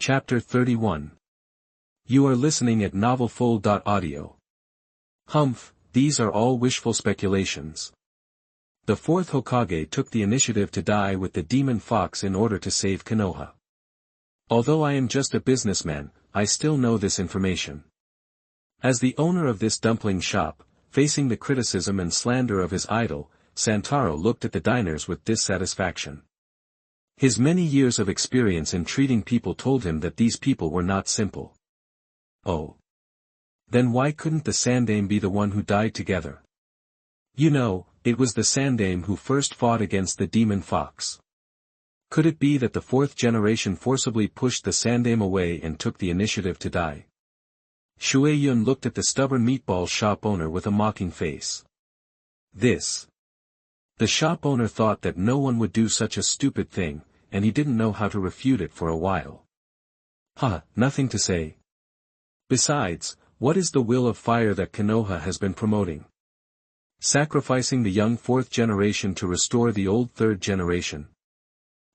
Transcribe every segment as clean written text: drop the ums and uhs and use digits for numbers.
Chapter 31. You are listening at novelfull.audio. Humph, these are all wishful speculations. The fourth Hokage took the initiative to die with the demon fox in order to save Konoha. Although I am just a businessman, I still know this information. As the owner of this dumpling shop, facing the criticism and slander of his idol, Santaro looked at the diners with dissatisfaction. His many years of experience in treating people told him that these people were not simple. Oh. Then why couldn't the Sandaime be the one who died together? You know, it was the Sandaime who first fought against the demon fox. Could it be that the fourth generation forcibly pushed the Sandaime away and took the initiative to die? Shuei-yun looked at the stubborn meatball shop owner with a mocking face. The shop owner thought that no one would do such a stupid thing, and he didn't know how to refute it for a while. Nothing to say. Besides, what is the will of fire that Konoha has been promoting? Sacrificing the young fourth generation to restore the old third generation.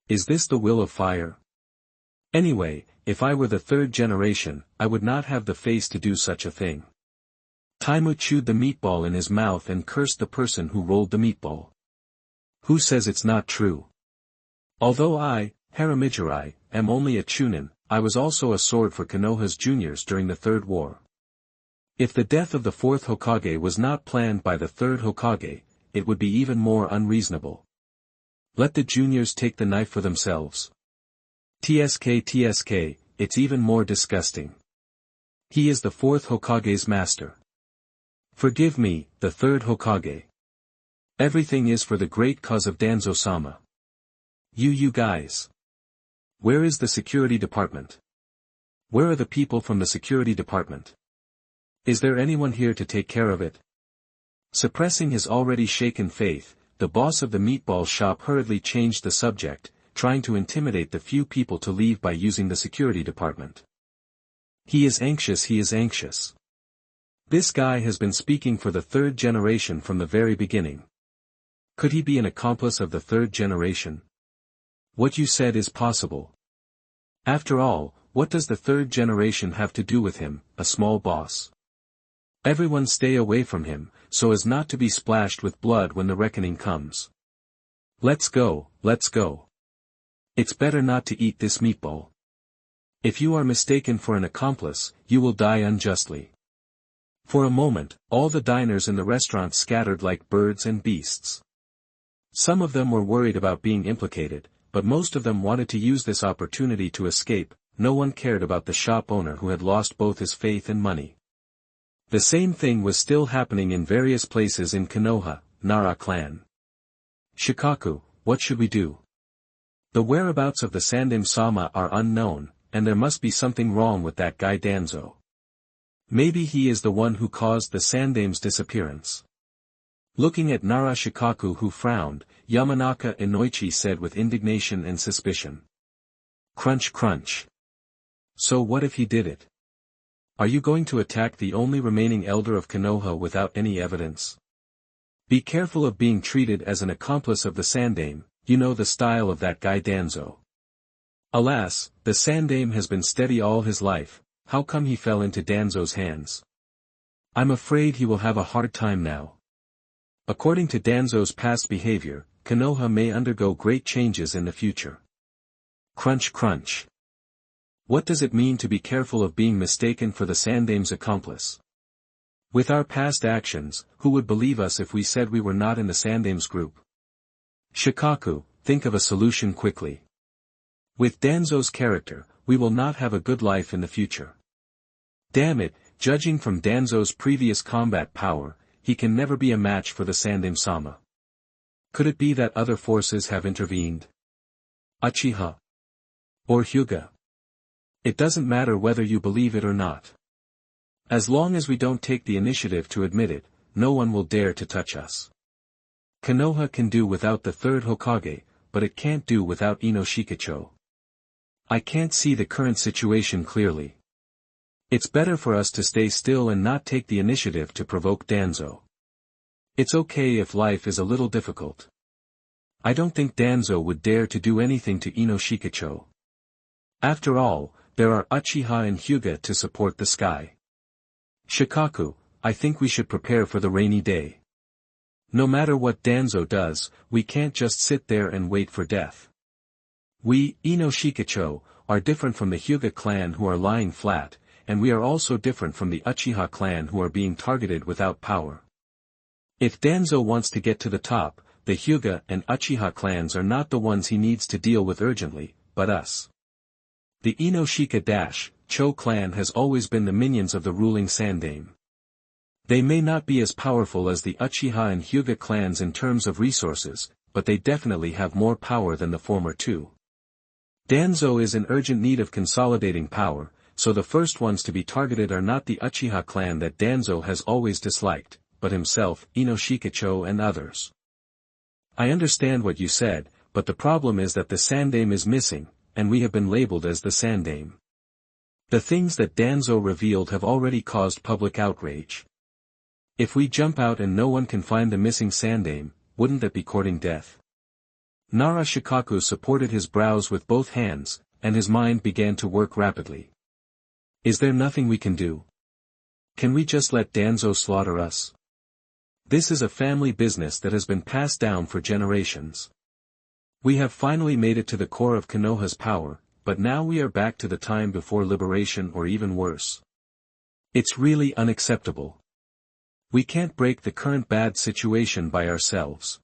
Is this the will of fire? Anyway, if I were the third generation, I would not have the face to do such a thing. Taimu chewed the meatball in his mouth and cursed the person who rolled the meatball. Who says it's not true? Although I, Haramijirai, am only a chunin, I was also a sword for Konoha's juniors during the Third War. If the death of the fourth Hokage was not planned by the third Hokage, it would be even more unreasonable. Let the juniors take the knife for themselves. TSK, it's even more disgusting. He is the fourth Hokage's master. Forgive me, the third Hokage. Everything is for the great cause of Danzo-sama. You guys. Where is the security department? Where are the people from the security department? Is there anyone here to take care of it? Suppressing his already shaken faith, the boss of the meatball shop hurriedly changed the subject, trying to intimidate the few people to leave by using the security department. He is anxious. This guy has been speaking for the third generation from the very beginning. Could he be an accomplice of the third generation? What you said is possible. After all, what does the third generation have to do with him, a small boss? Everyone stay away from him, so as not to be splashed with blood when the reckoning comes. Let's go. It's better not to eat this meatball. If you are mistaken for an accomplice, you will die unjustly. For a moment, all the diners in the restaurant scattered like birds and beasts. Some of them were worried about being implicated, but most of them wanted to use this opportunity to escape. No one cared about the shop owner who had lost both his faith and money. The same thing was still happening in various places in Konoha, Nara clan. Shikaku, what should we do? The whereabouts of the Sandaime-sama are unknown, and there must be something wrong with that guy Danzo. Maybe he is the one who caused the Sandaime's disappearance. Looking at Nara Shikaku who frowned, Yamanaka Inoichi said with indignation and suspicion. Crunch. So what if he did it? Are you going to attack the only remaining elder of Konoha without any evidence? Be careful of being treated as an accomplice of the Sandaime, you know the style of that guy Danzo. Alas, the Sandaime has been steady all his life, how come he fell into Danzo's hands? I'm afraid he will have a hard time now. According to Danzo's past behavior, Konoha may undergo great changes in the future. Crunch. What does it mean to be careful of being mistaken for the Sandaime's accomplice? With our past actions, who would believe us if we said we were not in the Sandaime's group? Shikaku, think of a solution quickly. With Danzo's character, we will not have a good life in the future. Damn it, judging from Danzo's previous combat power, he can never be a match for the Sandaime-sama. Could it be that other forces have intervened? Uchiha? Or Hyuga? It doesn't matter whether you believe it or not. As long as we don't take the initiative to admit it, no one will dare to touch us. Konoha can do without the third Hokage, but it can't do without Ino Shikacho. I can't see the current situation clearly. It's better for us to stay still and not take the initiative to provoke Danzo. It's okay if life is a little difficult. I don't think Danzo would dare to do anything to Ino Shikacho. After all, there are Uchiha and Hyuga to support the sky. Shikaku, I think we should prepare for the rainy day. No matter what Danzo does, we can't just sit there and wait for death. We, Ino Shikacho, are different from the Hyuga clan who are lying flat, and we are also different from the Uchiha clan who are being targeted without power. If Danzo wants to get to the top, the Hyuga and Uchiha clans are not the ones he needs to deal with urgently, but us. The Ino Shika-Cho clan has always been the minions of the ruling Sandaime. They may not be as powerful as the Uchiha and Hyuga clans in terms of resources, but they definitely have more power than the former two. Danzo is in urgent need of consolidating power, so the first ones to be targeted are not the Uchiha clan that Danzo has always disliked, but himself, Ino Shikacho and others. I understand what you said, but the problem is that the Sandaime is missing, and we have been labeled as the Sandaime. The things that Danzo revealed have already caused public outrage. If we jump out and no one can find the missing Sandaime, wouldn't that be courting death? Nara Shikaku supported his brows with both hands, and his mind began to work rapidly. Is there nothing we can do? Can we just let Danzo slaughter us? This is a family business that has been passed down for generations. We have finally made it to the core of Konoha's power, but now we are back to the time before liberation or even worse. It's really unacceptable. We can't break the current bad situation by ourselves.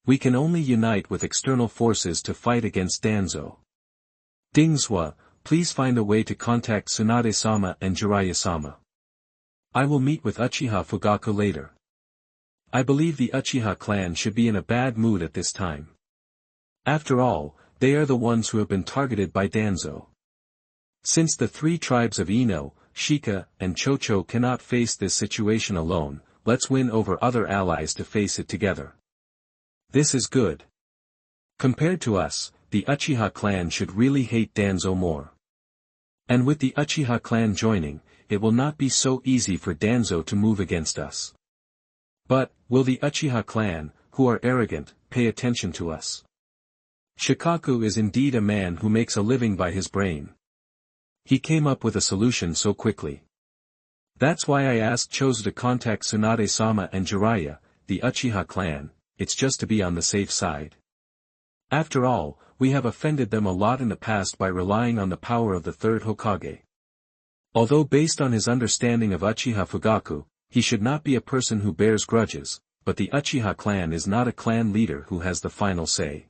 We can only unite with external forces to fight against Danzo. Dingswa, please find a way to contact Tsunade-sama and Jiraiya-sama. I will meet with Uchiha Fugaku later. I believe the Uchiha clan should be in a bad mood at this time. After all, they are the ones who have been targeted by Danzo. Since the three tribes of Ino, Shika, and Chocho cannot face this situation alone, let's win over other allies to face it together. This is good. Compared to us, the Uchiha clan should really hate Danzo more. And with the Uchiha clan joining, it will not be so easy for Danzo to move against us. But, will the Uchiha clan, who are arrogant, pay attention to us? Shikaku is indeed a man who makes a living by his brain. He came up with a solution so quickly. That's why I asked Chozo to contact Tsunade-sama and Jiraiya, the Uchiha clan, it's just to be on the safe side. After all, we have offended them a lot in the past by relying on the power of the third Hokage. Although based on his understanding of Uchiha Fugaku, he should not be a person who bears grudges, but the Uchiha clan is not a clan leader who has the final say.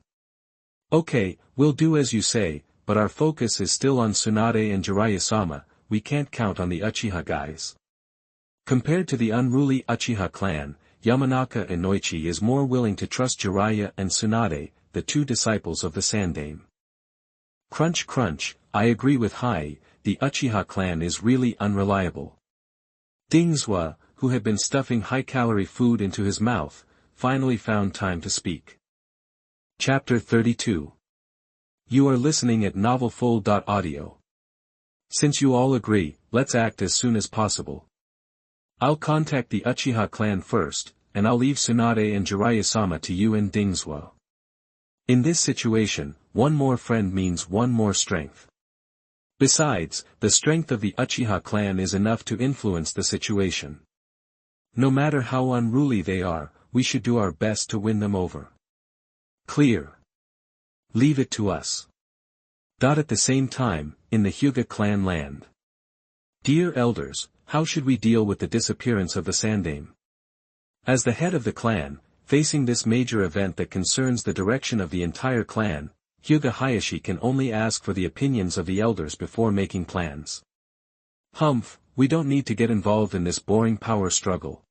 Okay, we'll do as you say, but our focus is still on Tsunade and Jiraiya-sama, we can't count on the Uchiha guys. Compared to the unruly Uchiha clan, Yamanaka Inoichi is more willing to trust Jiraiya and Tsunade, the two disciples of the Sandaime. Crunch crunch, I agree with Hai, the Uchiha clan is really unreliable. Dingswa, who had been stuffing high-calorie food into his mouth, finally found time to speak. Chapter 32. You are listening at novelfull.audio. Since you all agree, let's act as soon as possible. I'll contact the Uchiha clan first, and I'll leave Tsunade and Jiraiya-sama to you and Dingswa. In this situation, one more friend means one more strength. Besides, the strength of the Uchiha clan is enough to influence the situation. No matter how unruly they are, we should do our best to win them over. Clear. Leave it to us. At the same time, in the Hyuga clan land. Dear elders, how should we deal with the disappearance of the Sandaime? As the head of the clan, facing this major event that concerns the direction of the entire clan, Hyuga Hayashi can only ask for the opinions of the elders before making plans. Humph, we don't need to get involved in this boring power struggle.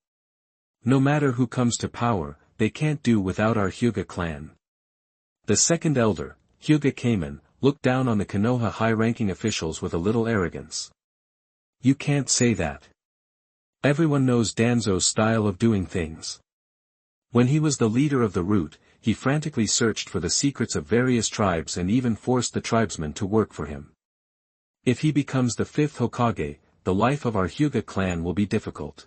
No matter who comes to power, they can't do without our Hyuga clan. The second elder, Hyuga Kamen, looked down on the Konoha high-ranking officials with a little arrogance. You can't say that. Everyone knows Danzo's style of doing things. When he was the leader of the route, he frantically searched for the secrets of various tribes and even forced the tribesmen to work for him. If he becomes the fifth Hokage, the life of our Hyuga clan will be difficult.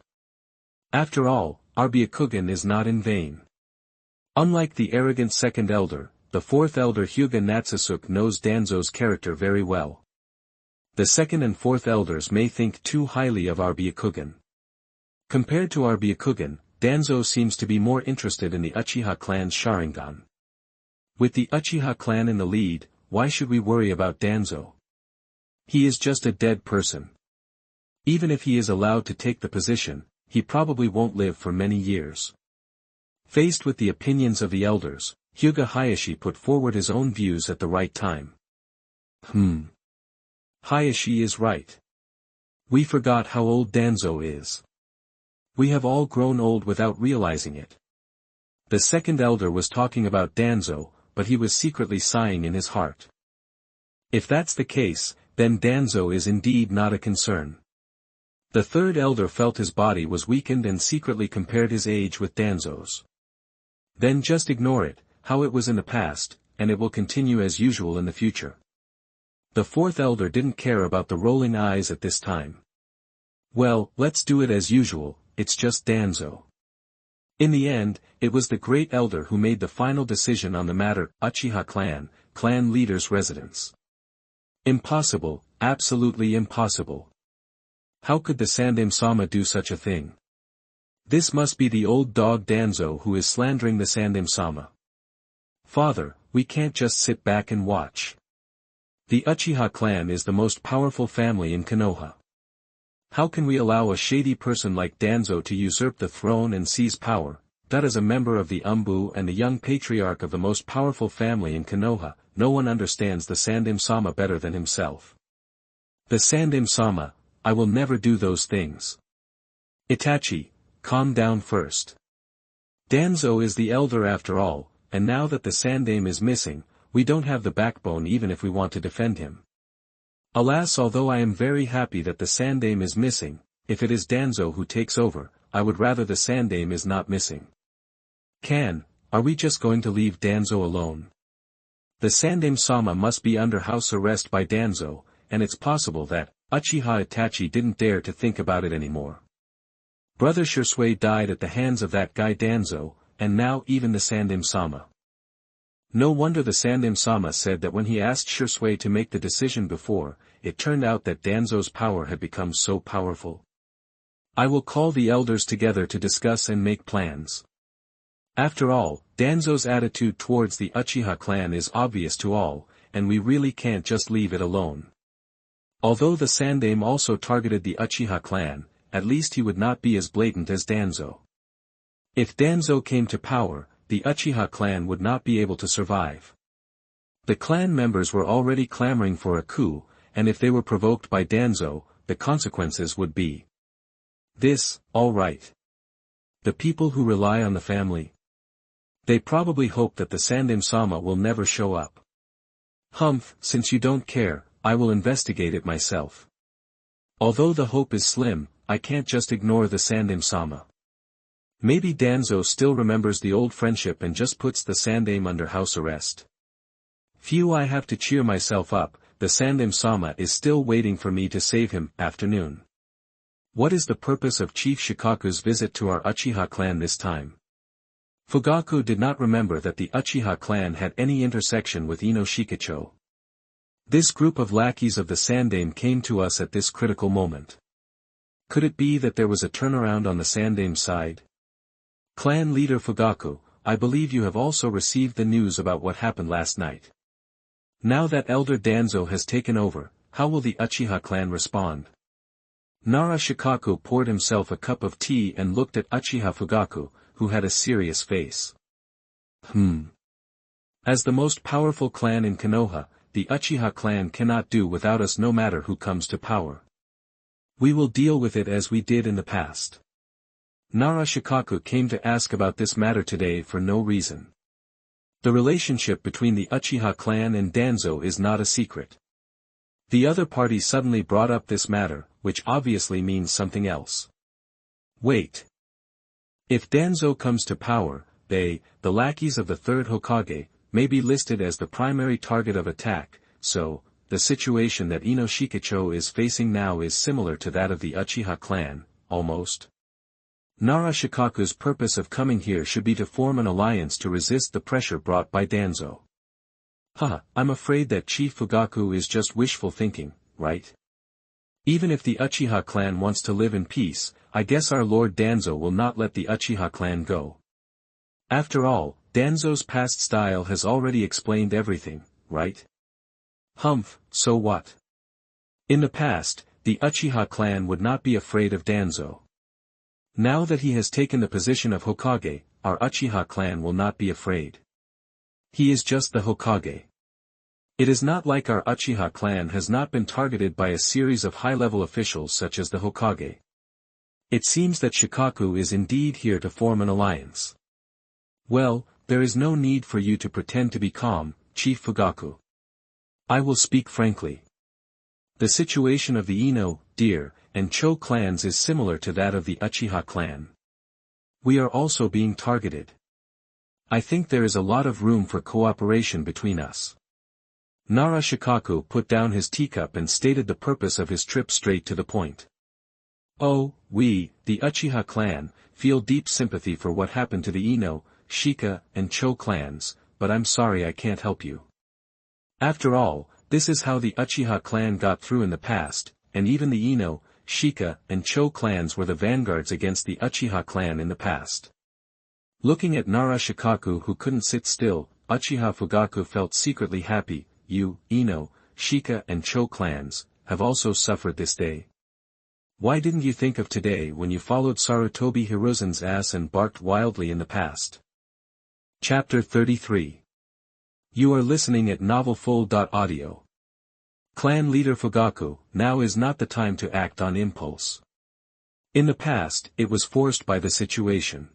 After all, our Byakugan is not in vain. Unlike the arrogant second elder, the fourth elder Hyuga Natsusuk knows Danzo's character very well. The second and fourth elders may think too highly of our Byakugan. Compared to our Byakugan, Danzo seems to be more interested in the Uchiha clan's Sharingan. With the Uchiha clan in the lead, why should we worry about Danzo? He is just a dead person. Even if he is allowed to take the position, he probably won't live for many years. Faced with the opinions of the elders, Hyuga Hayashi put forward his own views at the right time. Hayashi is right. We forgot how old Danzo is. We have all grown old without realizing it. The second elder was talking about Danzo, but he was secretly sighing in his heart. If that's the case, then Danzo is indeed not a concern. The third elder felt his body was weakened and secretly compared his age with Danzo's. Then just ignore it, how it was in the past, and it will continue as usual in the future. The fourth elder didn't care about the rolling eyes at this time. Well, let's do it as usual, it's just Danzo. In the end, it was the great elder who made the final decision on the matter. Uchiha clan leader's residence. Impossible, absolutely impossible. How could the Sandaime-sama do such a thing? This must be the old dog Danzo who is slandering the Sandaime-sama. Father, we can't just sit back and watch. The Uchiha clan is the most powerful family in Konoha. How can we allow a shady person like Danzo to usurp the throne and seize power, that as a member of the Umbu and the young patriarch of the most powerful family in Konoha? No one understands the Sandaime-sama better than himself. The Sandaime-sama, I will never do those things. Itachi, calm down first. Danzo is the elder after all, and now that the Sandaime is missing, we don't have the backbone even if we want to defend him. Alas, although I am very happy that the Sandaime is missing, if it is Danzo who takes over, I would rather the Sandaime is not missing. Are we just going to leave Danzo alone? The Sandaime-sama must be under house arrest by Danzo, and it's possible that Uchiha Itachi didn't dare to think about it anymore. Brother Shisui died at the hands of that guy Danzo, and now even the Sandaime-sama. No wonder the Sandaime-sama said that when he asked Shisui to make the decision before, it turned out that Danzo's power had become so powerful. I will call the elders together to discuss and make plans. After all, Danzo's attitude towards the Uchiha clan is obvious to all, and we really can't just leave it alone. Although the Sandaime also targeted the Uchiha clan, at least he would not be as blatant as Danzo. If Danzo came to power, the Uchiha clan would not be able to survive. The clan members were already clamoring for a coup, and if they were provoked by Danzo, the consequences would be this. All right. The people who rely on the family. They probably hope that the Sandaime-sama will never show up. Since you don't care, I will investigate it myself. Although the hope is slim, I can't just ignore the Sandaime-sama. Maybe Danzo still remembers the old friendship and just puts the Sandaime under house arrest. Phew, I have to cheer myself up, the Sandaime-sama is still waiting for me to save him. Afternoon. What is the purpose of Chief Shikaku's visit to our Uchiha clan this time? Fugaku did not remember that the Uchiha clan had any intersection with Ino Shikicho. This group of lackeys of the Sandaime came to us at this critical moment. Could it be that there was a turnaround on the Sandaime side? Clan leader Fugaku, I believe you have also received the news about what happened last night. Now that Elder Danzo has taken over, how will the Uchiha clan respond? Nara Shikaku poured himself a cup of tea and looked at Uchiha Fugaku, who had a serious face. As the most powerful clan in Konoha, the Uchiha clan cannot do without us no matter who comes to power. We will deal with it as we did in the past. Nara Shikaku came to ask about this matter today for no reason. The relationship between the Uchiha clan and Danzo is not a secret. The other party suddenly brought up this matter, which obviously means something else. Wait. If Danzo comes to power, they, the lackeys of the third Hokage, may be listed as the primary target of attack, so, the situation that Ino Shikicho is facing now is similar to that of the Uchiha clan, almost. Nara Shikaku's purpose of coming here should be to form an alliance to resist the pressure brought by Danzo. I'm afraid that Chief Fugaku is just wishful thinking, right? Even if the Uchiha clan wants to live in peace, I guess our Lord Danzo will not let the Uchiha clan go. After all, Danzo's past style has already explained everything, right? Humph, so what? In the past, the Uchiha clan would not be afraid of Danzo. Now that he has taken the position of Hokage, our Uchiha clan will not be afraid. He is just the Hokage. It is not like our Uchiha clan has not been targeted by a series of high-level officials such as the Hokage. It seems that Shikaku is indeed here to form an alliance. Well, there is no need for you to pretend to be calm, Chief Fugaku. I will speak frankly. The situation of the Ino, Deer, and Cho clans is similar to that of the Uchiha clan. We are also being targeted. I think there is a lot of room for cooperation between us. Nara Shikaku put down his teacup and stated the purpose of his trip straight to the point. Oh, we, the Uchiha clan, feel deep sympathy for what happened to the Ino, Shika, and Cho clans, but I'm sorry I can't help you. After all, this is how the Uchiha clan got through in the past, and even the Ino, Shika, and Cho clans were the vanguards against the Uchiha clan in the past. Looking at Nara Shikaku who couldn't sit still, Uchiha Fugaku felt secretly happy. You, Ino, Shika and Cho clans, have also suffered this day. Why didn't you think of today when you followed Sarutobi Hiruzen's ass and barked wildly in the past? Chapter 33. You are listening at novelfull.audio. Clan leader Fugaku, now is not the time to act on impulse. In the past, it was forced by the situation.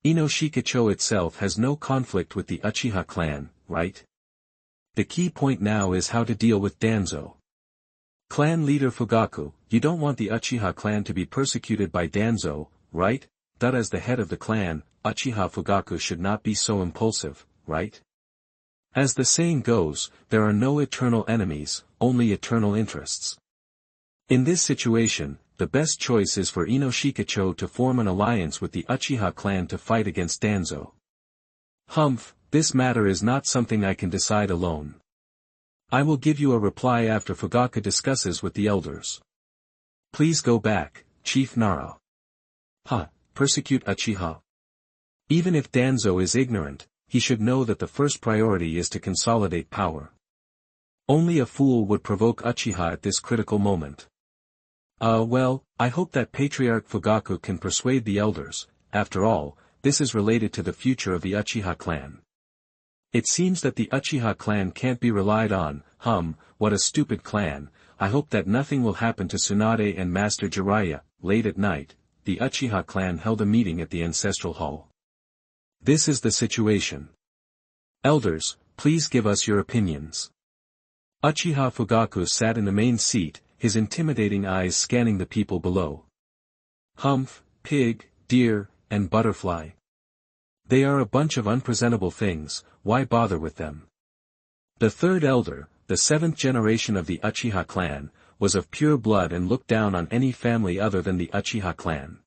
Ino Shikacho itself has no conflict with the Uchiha clan, right? The key point now is how to deal with Danzo. Clan leader Fugaku, you don't want the Uchiha clan to be persecuted by Danzo, right? That as the head of the clan, Uchiha Fugaku should not be so impulsive, right? As the saying goes, there are no eternal enemies, only eternal interests. In this situation, the best choice is for Ino Shikacho to form an alliance with the Uchiha clan to fight against Danzo. Humph, this matter is not something I can decide alone. I will give you a reply after Fugaku discusses with the elders. Please go back, Chief Nara. Persecute Uchiha. Even if Danzo is ignorant, he should know that the first priority is to consolidate power. Only a fool would provoke Uchiha at this critical moment. Well, I hope that Patriarch Fugaku can persuade the elders. After all, this is related to the future of the Uchiha clan. It seems that the Uchiha clan can't be relied on. What a stupid clan. I hope that nothing will happen to Tsunade and Master Jiraiya. Late at night, the Uchiha clan held a meeting at the ancestral hall. This is the situation. Elders, please give us your opinions. Uchiha Fugaku sat in the main seat, his intimidating eyes scanning the people below. Humph, pig, deer, and butterfly. They are a bunch of unpresentable things, why bother with them? The third elder, the seventh generation of the Uchiha clan, was of pure blood and looked down on any family other than the Uchiha clan.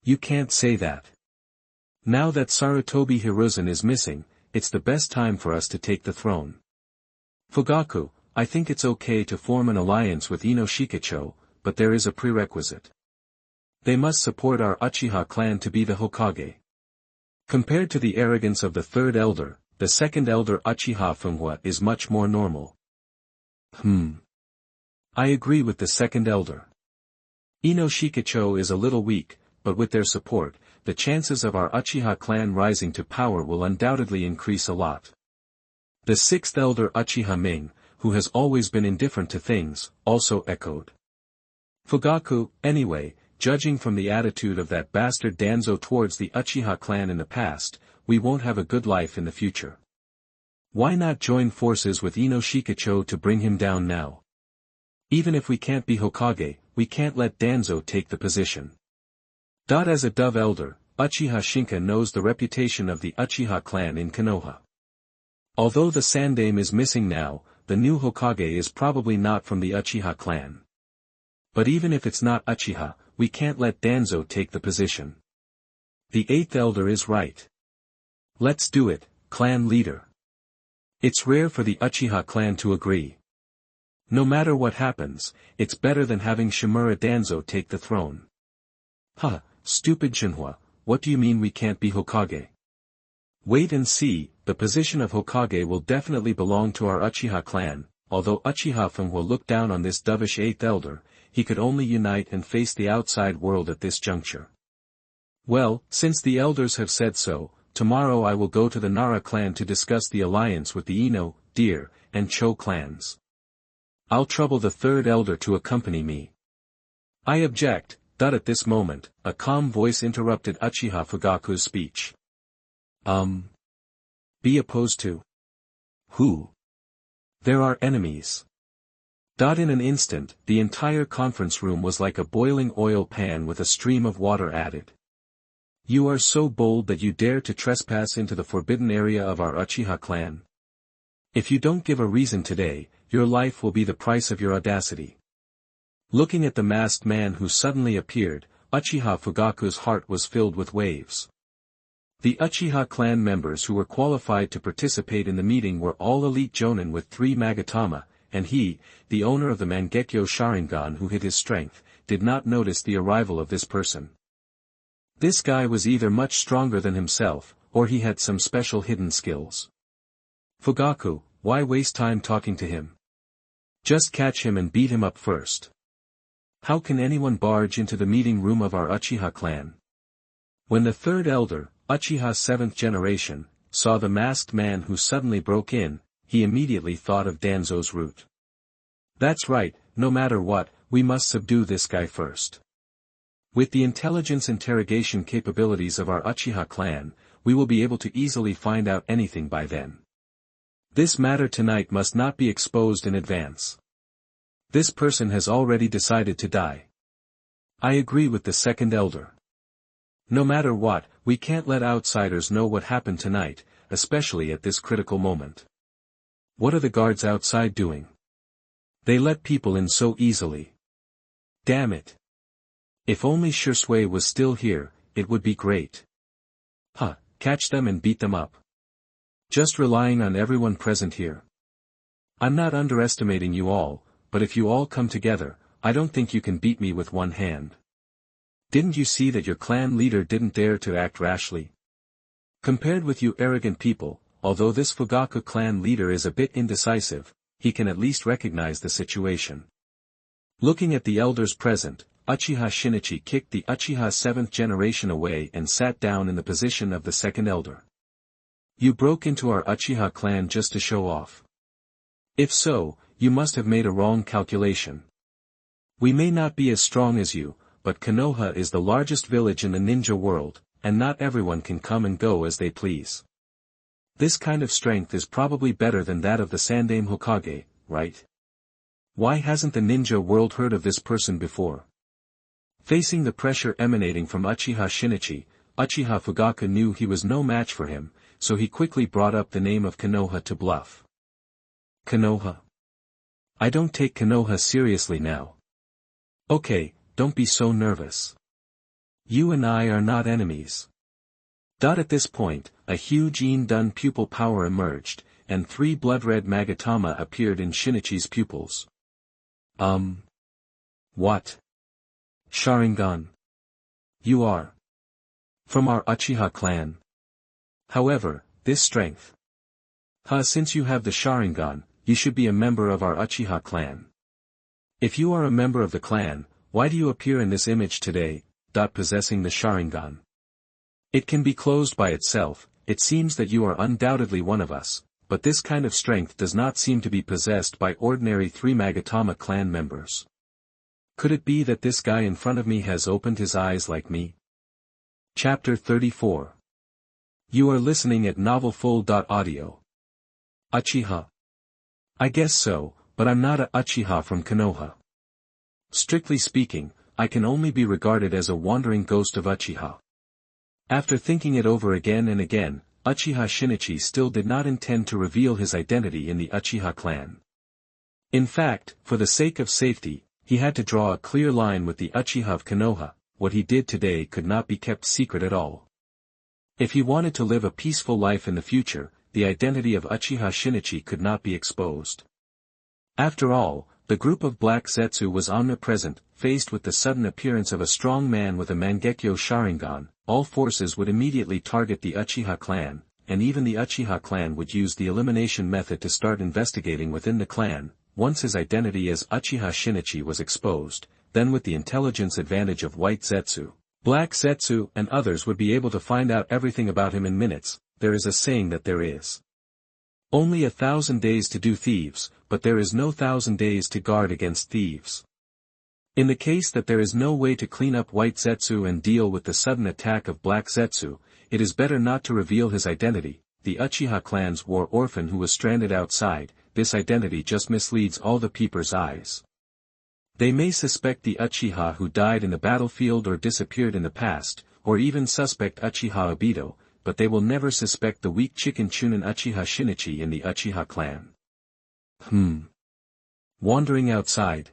You can't say that. Now that Sarutobi Hiruzen is missing, it's the best time for us to take the throne. Fugaku, I think it's okay to form an alliance with Ino Shikacho, but there is a prerequisite. They must support our Uchiha clan to be the Hokage. Compared to the arrogance of the third elder, the second elder Uchiha Funghwa is much more normal. I agree with the second elder. Ino Shikacho is a little weak, but with their support, the chances of our Uchiha clan rising to power will undoubtedly increase a lot. The sixth elder Uchiha Ming, who has always been indifferent to things, also echoed. Fugaku, anyway, judging from the attitude of that bastard Danzo towards the Uchiha clan in the past, we won't have a good life in the future. Why not join forces with Ino Shikacho to bring him down now? Even if we can't be Hokage, we can't let Danzo take the position. As a dove elder, Uchiha Shinka knows the reputation of the Uchiha clan in Konoha. Although the Sandaime is missing now, the new Hokage is probably not from the Uchiha clan. But even if it's not Uchiha, we can't let Danzo take the position. The eighth elder is right. Let's do it, clan leader. It's rare for the Uchiha clan to agree. No matter what happens, it's better than having Shimura Danzo take the throne. Huh, stupid Shinhwa, what do you mean we can't be Hokage? Wait and see, the position of Hokage will definitely belong to our Uchiha clan, although Uchiha Feng will look down on this dovish 8th elder, he could only unite and face the outside world at this juncture. Well, since the elders have said so, tomorrow I will go to the Nara clan to discuss the alliance with the Ino, Deer, and Cho clans. I'll trouble the 3rd elder to accompany me. I object. At this moment, a calm voice interrupted Uchiha Fugaku's speech. Be opposed to? Who? There are enemies. In an instant, the entire conference room was like a boiling oil pan with a stream of water added. You are so bold that you dare to trespass into the forbidden area of our Uchiha clan. If you don't give a reason today, your life will be the price of your audacity. Looking at the masked man who suddenly appeared, Uchiha Fugaku's heart was filled with waves. The Uchiha clan members who were qualified to participate in the meeting were all elite jonin with 3 Magatama, and he, the owner of the Mangekyo Sharingan who hid his strength, did not notice the arrival of this person. This guy was either much stronger than himself, or he had some special hidden skills. Fugaku, why waste time talking to him? Just catch him and beat him up first. How can anyone barge into the meeting room of our Uchiha clan? When the 3rd elder, Uchiha 7th generation, saw the masked man who suddenly broke in, he immediately thought of Danzo's route. That's right, no matter what, we must subdue this guy first. With the intelligence interrogation capabilities of our Uchiha clan, we will be able to easily find out anything by then. This matter tonight must not be exposed in advance. This person has already decided to die. I agree with the 2nd elder. No matter what, we can't let outsiders know what happened tonight, especially at this critical moment. What are the guards outside doing? They let people in so easily. Damn it. If only Shisui was still here, it would be great. Catch them and beat them up. Just relying on everyone present here. I'm not underestimating you all, but if you all come together, I don't think you can beat me with one hand. Didn't you see that your clan leader didn't dare to act rashly? Compared with you arrogant people, although this Fugaku clan leader is a bit indecisive, he can at least recognize the situation. Looking at the elders present, Uchiha Shinichi kicked the Uchiha 7th generation away and sat down in the position of the 2nd elder. You broke into our Uchiha clan just to show off. If so, you must have made a wrong calculation. We may not be as strong as you, but Konoha is the largest village in the ninja world, and not everyone can come and go as they please. This kind of strength is probably better than that of the Sandaime Hokage, right? Why hasn't the ninja world heard of this person before? Facing the pressure emanating from Uchiha Shinichi, Uchiha Fugaku knew he was no match for him, so he quickly brought up the name of Konoha to bluff. Konoha? I don't take Konoha seriously now. Okay, don't be so nervous. You and I are not enemies. At this point, a huge Dun pupil power emerged, and 3 blood-red Magatama appeared in Shinichi's pupils. What? Sharingan. You are from our Uchiha clan. However, this strength. Since you have the Sharingan, you should be a member of our Uchiha clan. If you are a member of the clan, why do you appear in this image today, possessing the Sharingan? It can be closed by itself. It seems that you are undoubtedly one of us, but this kind of strength does not seem to be possessed by ordinary 3 Magatama clan members. Could it be that this guy in front of me has opened his eyes like me? Chapter 34. You are listening at novelfull.audio. Uchiha. I guess so, but I'm not a Uchiha from Konoha. Strictly speaking, I can only be regarded as a wandering ghost of Uchiha. After thinking it over again and again, Uchiha Shinichi still did not intend to reveal his identity in the Uchiha clan. In fact, for the sake of safety, he had to draw a clear line with the Uchiha of Konoha. What he did today could not be kept secret at all. If he wanted to live a peaceful life in the future, the identity of Uchiha Shinichi could not be exposed. After all, The group of Black Zetsu was omnipresent. Faced with the sudden appearance of a strong man with a Mangekyo Sharingan, all forces would immediately target the Uchiha clan, and even the Uchiha clan would use the elimination method to start investigating within the clan. Once his identity as Uchiha Shinichi was exposed, then with the intelligence advantage of White Zetsu, Black Zetsu and others would be able to find out everything about him in minutes. There is a saying that there is only 1,000 days to do thieves, but there is no 1,000 days to guard against thieves. In the case that there is no way to clean up White Zetsu and deal with the sudden attack of Black Zetsu, it is better not to reveal his identity. The Uchiha clan's war orphan who was stranded outside, this identity just misleads all the peepers' eyes. They may suspect the Uchiha who died in the battlefield or disappeared in the past, or even suspect Uchiha Obito, but they will never suspect the weak chicken Chunin Uchiha Shinichi in the Uchiha clan. Wandering outside.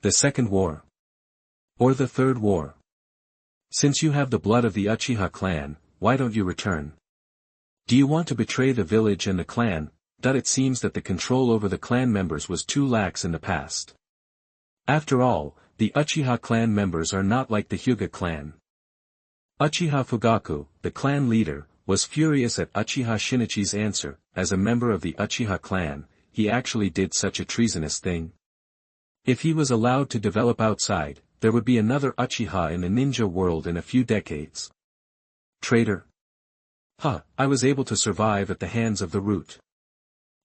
The second war. Or the third war. Since you have the blood of the Uchiha clan, why don't you return? Do you want to betray the village and the clan? It seems that the control over the clan members was too lax in the past. After all, the Uchiha clan members are not like the Hyuga clan. Uchiha Fugaku, the clan leader, was furious at Uchiha Shinichi's answer. As a member of the Uchiha clan, he actually did such a treasonous thing. If he was allowed to develop outside, there would be another Uchiha in the ninja world in a few decades. Traitor. I was able to survive at the hands of the root.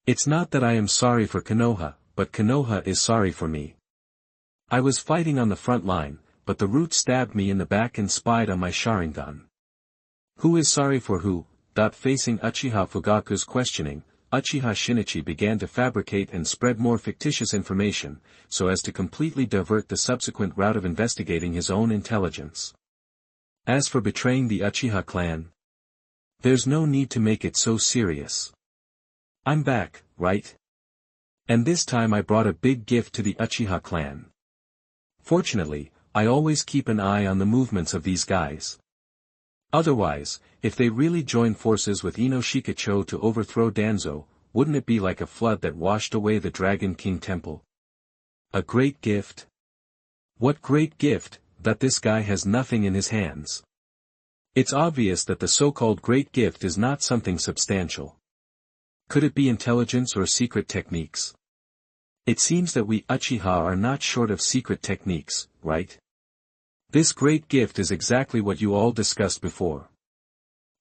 It's not that I am sorry for Konoha, but Konoha is sorry for me. I was fighting on the front line, but the root stabbed me in the back and spied on my Sharingan. Who is sorry for who? Facing Uchiha Fugaku's questioning, Uchiha Shinichi began to fabricate and spread more fictitious information, so as to completely divert the subsequent route of investigating his own intelligence. As for betraying the Uchiha clan, there's no need to make it so serious. I'm back, right? And this time I brought a big gift to the Uchiha clan. Fortunately, I always keep an eye on the movements of these guys. Otherwise, if they really join forces with Inoshika-cho to overthrow Danzo, wouldn't it be like a flood that washed away the Dragon King Temple? A great gift? What great gift, that this guy has nothing in his hands. It's obvious that the so-called great gift is not something substantial. Could it be intelligence or secret techniques? It seems that we Uchiha are not short of secret techniques, right? This great gift is exactly what you all discussed before.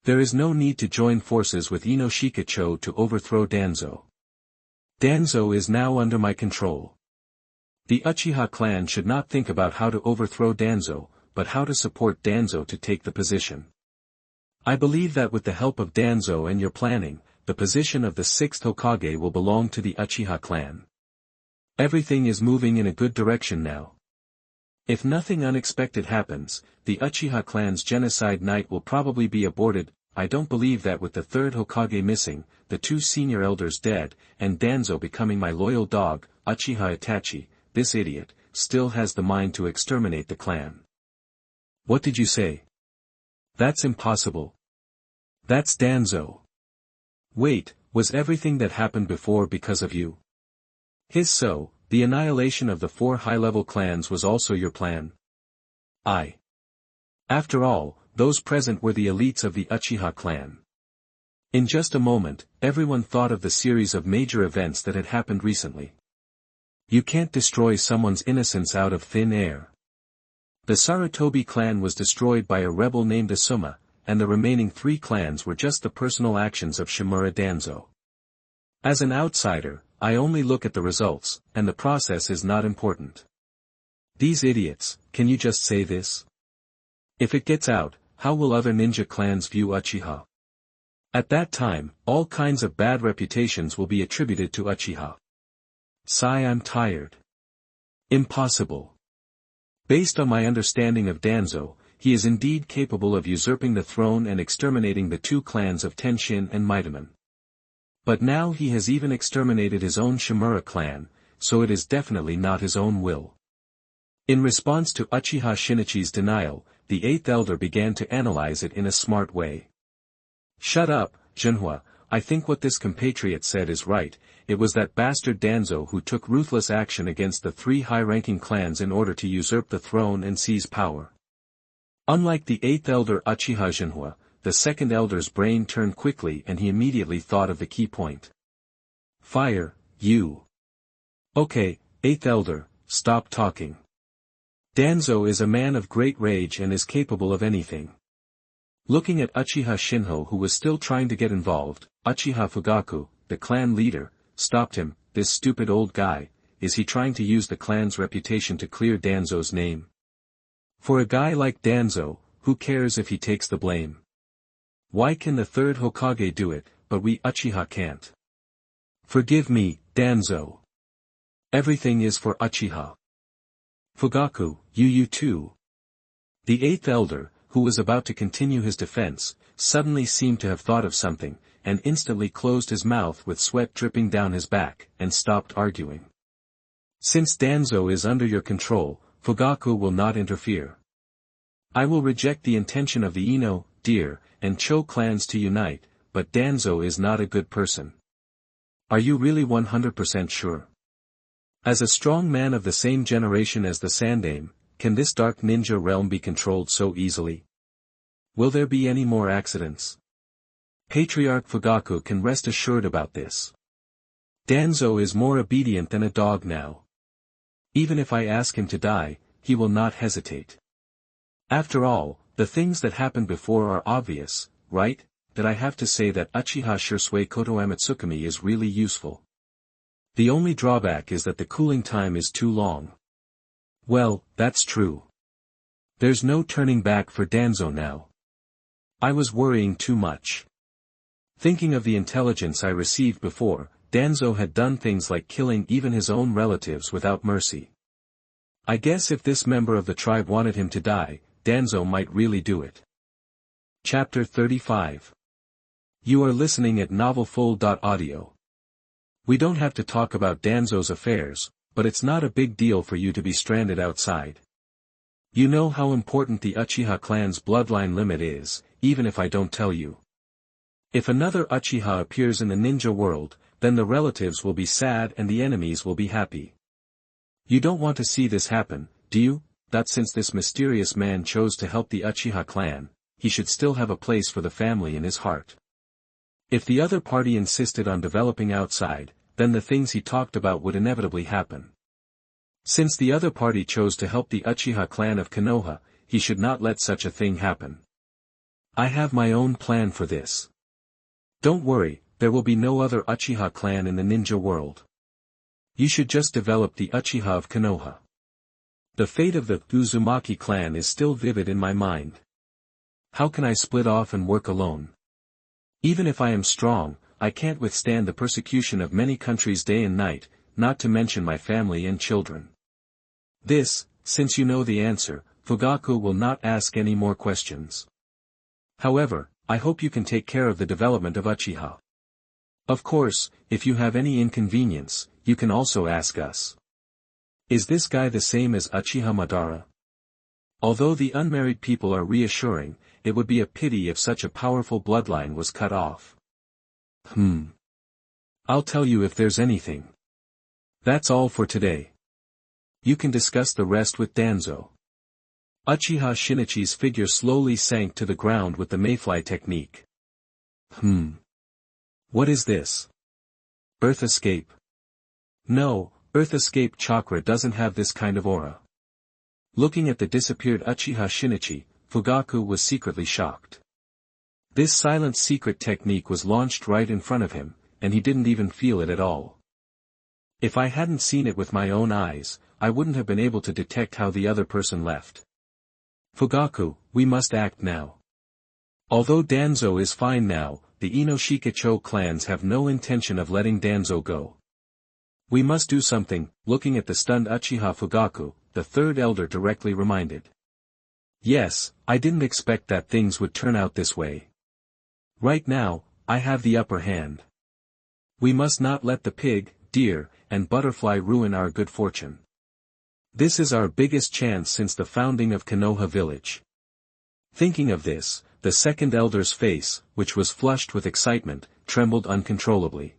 There is no need to join forces with Inoshika-cho to overthrow Danzo. Danzo is now under my control. The Uchiha clan should not think about how to overthrow Danzo, but how to support Danzo to take the position. I believe that with the help of Danzo and your planning, the position of the 6th Hokage will belong to the Uchiha clan. Everything is moving in a good direction now. If nothing unexpected happens, the Uchiha clan's genocide night will probably be aborted. I don't believe that with the 3rd Hokage missing, the 2 senior elders dead, and Danzo becoming my loyal dog, Uchiha Itachi, this idiot, still has the mind to exterminate the clan. What did you say? That's impossible. That's Danzo. Wait, was everything that happened before because of you? So, the annihilation of the 4 high-level clans was also your plan? After all, those present were the elites of the Uchiha clan. In just a moment, everyone thought of the series of major events that had happened recently. You can't destroy someone's innocence out of thin air. The Sarutobi clan was destroyed by a rebel named Asuma, and the remaining 3 clans were just the personal actions of Shimura Danzo. As an outsider, I only look at the results, and the process is not important. These idiots, can you just say this? If it gets out, how will other ninja clans view Uchiha? At that time, all kinds of bad reputations will be attributed to Uchiha. I'm tired. Impossible. Based on my understanding of Danzo, he is indeed capable of usurping the throne and exterminating the 2 clans of Tenshin and Maitaman. But now he has even exterminated his own Shimura clan, so it is definitely not his own will. In response to Uchiha Shinichi's denial, the 8th elder began to analyze it in a smart way. Shut up, Junhua, I think what this compatriot said is right, it was that bastard Danzo who took ruthless action against the 3 high-ranking clans in order to usurp the throne and seize power. Unlike the 8th elder Uchiha Jinhua, the 2nd elder's brain turned quickly and he immediately thought of the key point. Fire, you. Okay, 8th elder, stop talking. Danzo is a man of great rage and is capable of anything. Looking at Uchiha Shinho who was still trying to get involved, Uchiha Fugaku, the clan leader, stopped him. This stupid old guy, is he trying to use the clan's reputation to clear Danzo's name? For a guy like Danzo, who cares if he takes the blame? Why can the 3rd Hokage do it, but we Uchiha can't? Forgive me, Danzo. Everything is for Uchiha. Fugaku, you too. The 8th elder, who was about to continue his defense, suddenly seemed to have thought of something, and instantly closed his mouth with sweat dripping down his back, and stopped arguing. Since Danzo is under your control, Fugaku will not interfere. I will reject the intention of the Ino, Deer, and Cho clans to unite, but Danzo is not a good person. Are you really 100% sure? As a strong man of the same generation as the Sandaime, can this dark ninja realm be controlled so easily? Will there be any more accidents? Patriarch Fugaku can rest assured about this. Danzo is more obedient than a dog now. Even if I ask him to die, he will not hesitate. After all, the things that happened before are obvious, right? That I have to say that Uchiha Shisui Koto Amatsukami is really useful. The only drawback is that the cooling time is too long. Well, that's true. There's no turning back for Danzo now. I was worrying too much. Thinking of the intelligence I received before, Danzo had done things like killing even his own relatives without mercy. I guess if this member of the tribe wanted him to die, Danzo might really do it. Chapter 35. You are listening at novelfull.audio. We don't have to talk about Danzo's affairs, but it's not a big deal for you to be stranded outside. You know how important the Uchiha clan's bloodline limit is, even if I don't tell you. If another Uchiha appears in the ninja world, then the relatives will be sad and the enemies will be happy. You don't want to see this happen, do you? That since this mysterious man chose to help the Uchiha clan, he should still have a place for the family in his heart. If the other party insisted on developing outside, then the things he talked about would inevitably happen. Since the other party chose to help the Uchiha clan of Konoha, he should not let such a thing happen. I have my own plan for this. Don't worry, there will be no other Uchiha clan in the ninja world. You should just develop the Uchiha of Konoha. The fate of the Uzumaki clan is still vivid in my mind. How can I split off and work alone? Even if I am strong, I can't withstand the persecution of many countries day and night, not to mention my family and children. This, since you know the answer, Fugaku will not ask any more questions. However, I hope you can take care of the development of Uchiha. Of course, if you have any inconvenience, you can also ask us. Is this guy the same as Uchiha Madara? Although the unmarried people are reassuring, it would be a pity if such a powerful bloodline was cut off. I'll tell you if there's anything. That's all for today. You can discuss the rest with Danzo. Uchiha Shinichi's figure slowly sank to the ground with the mayfly technique. What is this? Earth escape? No, Earth escape chakra doesn't have this kind of aura. Looking at the disappeared Uchiha Shinichi, Fugaku was secretly shocked. This silent secret technique was launched right in front of him, and he didn't even feel it at all. If I hadn't seen it with my own eyes, I wouldn't have been able to detect how the other person left. Fugaku, we must act now. Although Danzo is fine now, the Inoshikacho clans have no intention of letting Danzo go. We must do something, looking at the stunned Uchiha Fugaku, the 3rd elder directly reminded. Yes, I didn't expect that things would turn out this way. Right now, I have the upper hand. We must not let the pig, deer, and butterfly ruin our good fortune. This is our biggest chance since the founding of Konoha village. Thinking of this, the 2nd elder's face, which was flushed with excitement, trembled uncontrollably.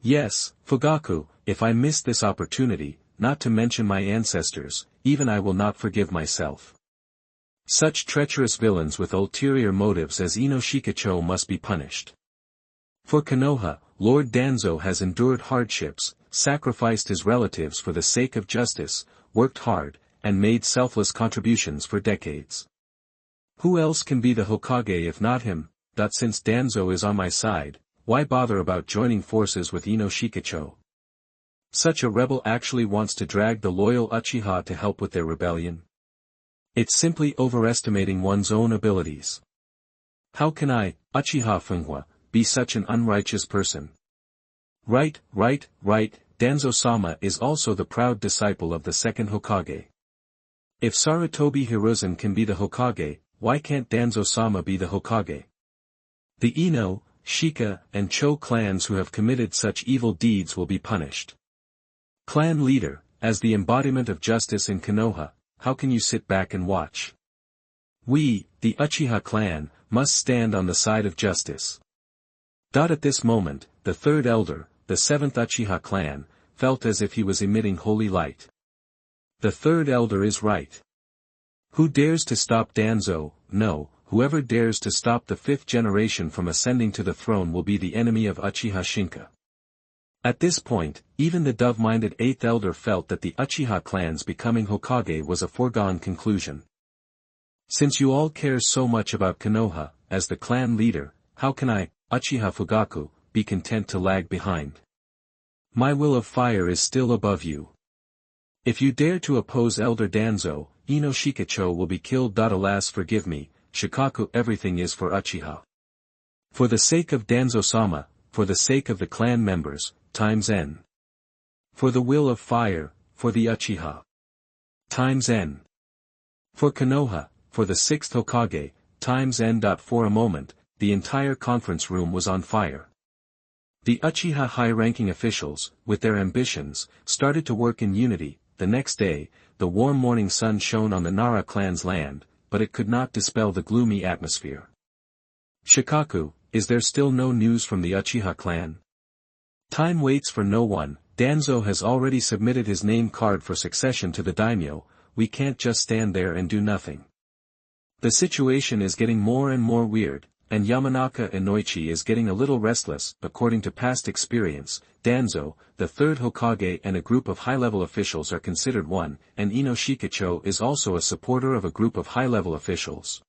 Yes, Fugaku, if I miss this opportunity, not to mention my ancestors, even I will not forgive myself. Such treacherous villains with ulterior motives as Ino Shikacho must be punished. For Konoha, Lord Danzo has endured hardships, sacrificed his relatives for the sake of justice, worked hard, and made selfless contributions for decades. Who else can be the Hokage if not him? Since Danzo is on my side, why bother about joining forces with Ino Shikacho? Such a rebel actually wants to drag the loyal Uchiha to help with their rebellion? It's simply overestimating one's own abilities. How can I, Uchiha Funghwa, be such an unrighteous person? Right, Danzo-sama is also the proud disciple of the second Hokage. If Sarutobi Hiruzen can be the Hokage, why can't Danzo-sama be the Hokage? The Ino, Shika, and Cho clans who have committed such evil deeds will be punished. Clan leader, as the embodiment of justice in Konoha, how can you sit back and watch? We, the Uchiha clan, must stand on the side of justice. At this moment, the third elder, the seventh Uchiha clan, felt as if he was emitting holy light. The third elder is right. Who dares to stop Danzo? No, whoever dares to stop the fifth generation from ascending to the throne will be the enemy of Uchiha Shinka. At this point, even the dove-minded eighth elder felt that the Uchiha clan's becoming Hokage was a foregone conclusion. Since you all care so much about Konoha, as the clan leader, how can I, Uchiha Fugaku, be content to lag behind? My will of fire is still above you. If you dare to oppose Elder Danzo, Ino Shikacho will be killed. Alas, forgive me, Shikaku, everything is for Uchiha. For the sake of Danzo-sama, for the sake of the clan members, times N. For the will of fire, for the Uchiha. Times N. For Konoha, for the sixth Hokage, times N. For a moment, the entire conference room was on fire. The Uchiha high-ranking officials, with their ambitions, started to work in unity. The next day, the warm morning sun shone on the Nara clan's land, but it could not dispel the gloomy atmosphere. Shikaku, is there still no news from the Uchiha clan? Time waits for no one. Danzo has already submitted his name card for succession to the daimyo. We can't just stand there and do nothing. The situation is getting more and more weird, and Yamanaka Inoichi is getting a little restless. According to past experience, Danzo, the third Hokage, and a group of high-level officials are considered one, and Ino Shikacho is also a supporter of a group of high-level officials.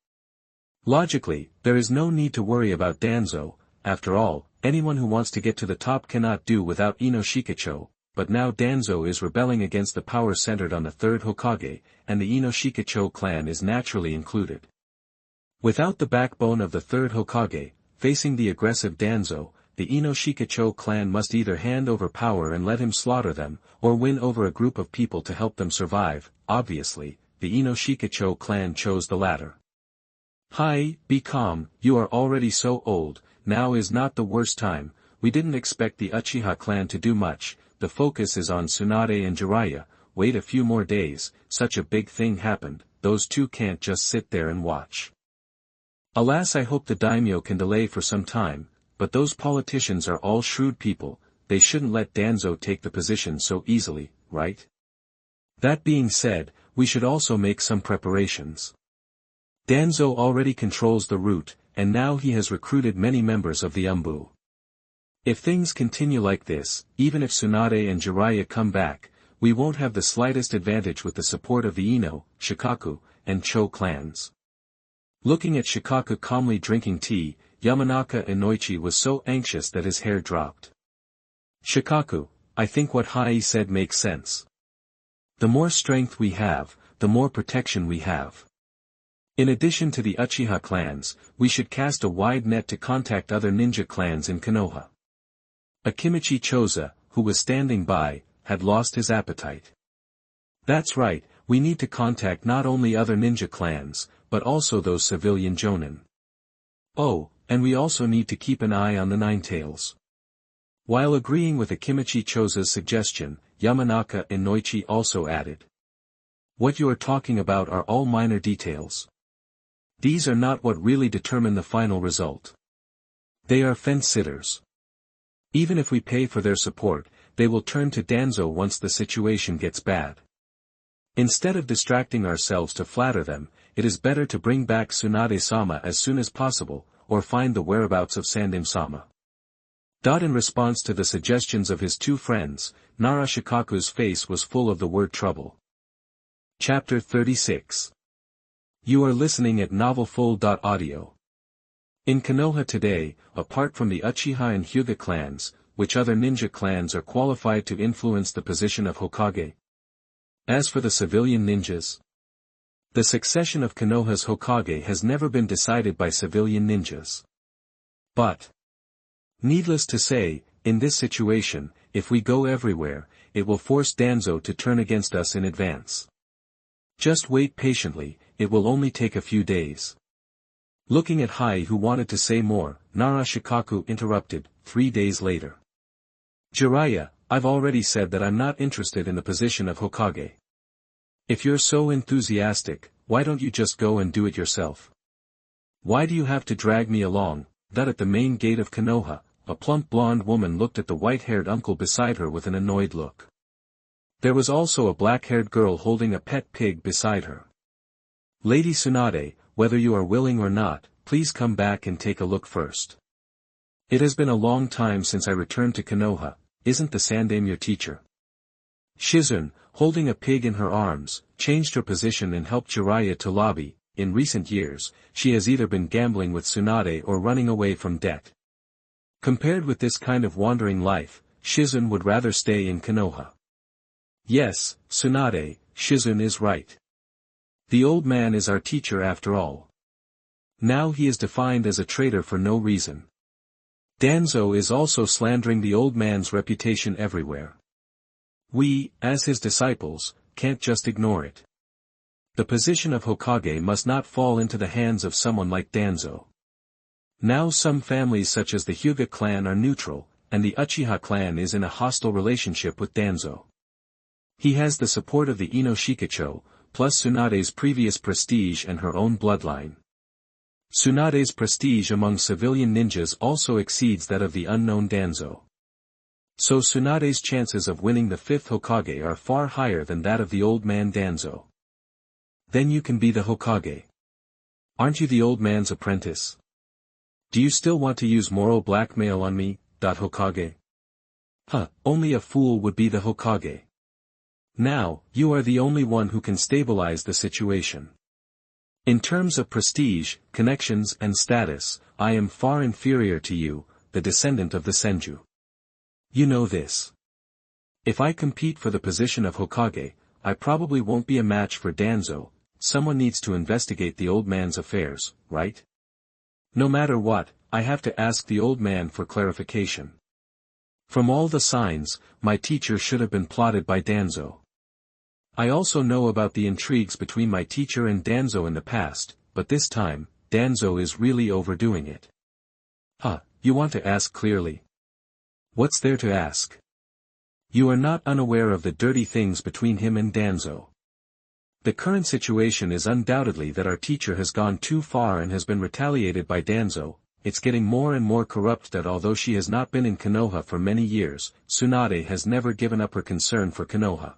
Logically, there is no need to worry about Danzo. After all, anyone who wants to get to the top cannot do without Ino Shikacho, but now Danzo is rebelling against the power centered on the third Hokage, and the Ino Shikacho clan is naturally included. Without the backbone of the third Hokage, facing the aggressive Danzo, the Ino Shikacho clan must either hand over power and let him slaughter them, or win over a group of people to help them survive. Obviously, the Ino Shikacho clan chose the latter. Hi, be calm, you are already so old, now is not the worst time. We didn't expect the Uchiha clan to do much. The focus is on Tsunade and Jiraiya. Wait a few more days, such a big thing happened, those two can't just sit there and watch. Alas, I hope the daimyo can delay for some time, but those politicians are all shrewd people, they shouldn't let Danzo take the position so easily, right? That being said, we should also make some preparations. Danzo already controls the route, and now he has recruited many members of the Umbu. If things continue like this, even if Tsunade and Jiraiya come back, we won't have the slightest advantage with the support of the Ino, Shikaku, and Cho clans. Looking at Shikaku calmly drinking tea, Yamanaka Inoichi was so anxious that his hair dropped. Shikaku, I think what Hai said makes sense. The more strength we have, the more protection we have. In addition to the Uchiha clans, we should cast a wide net to contact other ninja clans in Konoha. Akimichi Choza, who was standing by, had lost his appetite. That's right, we need to contact not only other ninja clans, but also those civilian jonin. Oh, and we also need to keep an eye on the Ninetales. While agreeing with Akimichi Choza's suggestion, Yamanaka Inoichi also added. What you are talking about are all minor details. These are not what really determine the final result. They are fence-sitters. Even if we pay for their support, they will turn to Danzo once the situation gets bad. Instead of distracting ourselves to flatter them, it is better to bring back Tsunade-sama as soon as possible, or find the whereabouts of Sandem-sama. In response to the suggestions of his two friends, Nara Shikaku's face was full of the word trouble. Chapter 36. You are listening at novelfull.audio. In Konoha today, apart from the Uchiha and Hyuga clans, which other ninja clans are qualified to influence the position of Hokage? As for the civilian ninjas, the succession of Konoha's Hokage has never been decided by civilian ninjas. But, needless to say, in this situation, if we go everywhere, it will force Danzo to turn against us in advance. Just wait patiently, it will only take a few days. Looking at Hai, who wanted to say more, Nara Shikaku interrupted, 3 days later. Jiraiya, I've already said that I'm not interested in the position of Hokage. If you're so enthusiastic, why don't you just go and do it yourself? Why do you have to drag me along? That at the main gate of Konoha, a plump blonde woman looked at the white-haired uncle beside her with an annoyed look. There was also a black-haired girl holding a pet pig beside her. Lady Tsunade, whether you are willing or not, please come back and take a look first. It has been a long time since I returned to Konoha, isn't the Sandem your teacher? Shizune, holding a pig in her arms, changed her position and helped Jiraiya to lobby. In recent years, she has either been gambling with Tsunade or running away from debt. Compared with this kind of wandering life, Shizune would rather stay in Konoha. Yes, Tsunade, Shizune is right. The old man is our teacher after all. Now he is defined as a traitor for no reason. Danzo is also slandering the old man's reputation everywhere. We, as his disciples, can't just ignore it. The position of Hokage must not fall into the hands of someone like Danzo. Now some families such as the Hyuga clan are neutral, and the Uchiha clan is in a hostile relationship with Danzo. He has the support of the Ino Shikacho, plus Tsunade's previous prestige and her own bloodline. Tsunade's prestige among civilian ninjas also exceeds that of the unknown Danzo. So Tsunade's chances of winning the 5th Hokage are far higher than that of the old man Danzo. Then you can be the Hokage. Aren't you the old man's apprentice? Do you still want to use moral blackmail on me, Hokage? Only a fool would be the Hokage. Now, you are the only one who can stabilize the situation. In terms of prestige, connections and status, I am far inferior to you, the descendant of the Senju. You know this. If I compete for the position of Hokage, I probably won't be a match for Danzo. Someone needs to investigate the old man's affairs, right? No matter what, I have to ask the old man for clarification. From all the signs, my teacher should have been plotted by Danzo. I also know about the intrigues between my teacher and Danzo in the past, but this time, Danzo is really overdoing it. You want to ask clearly? What's there to ask? You are not unaware of the dirty things between him and Danzo. The current situation is undoubtedly that our teacher has gone too far and has been retaliated by Danzo. It's getting more and more corrupt that although she has not been in Konoha for many years, Tsunade has never given up her concern for Konoha.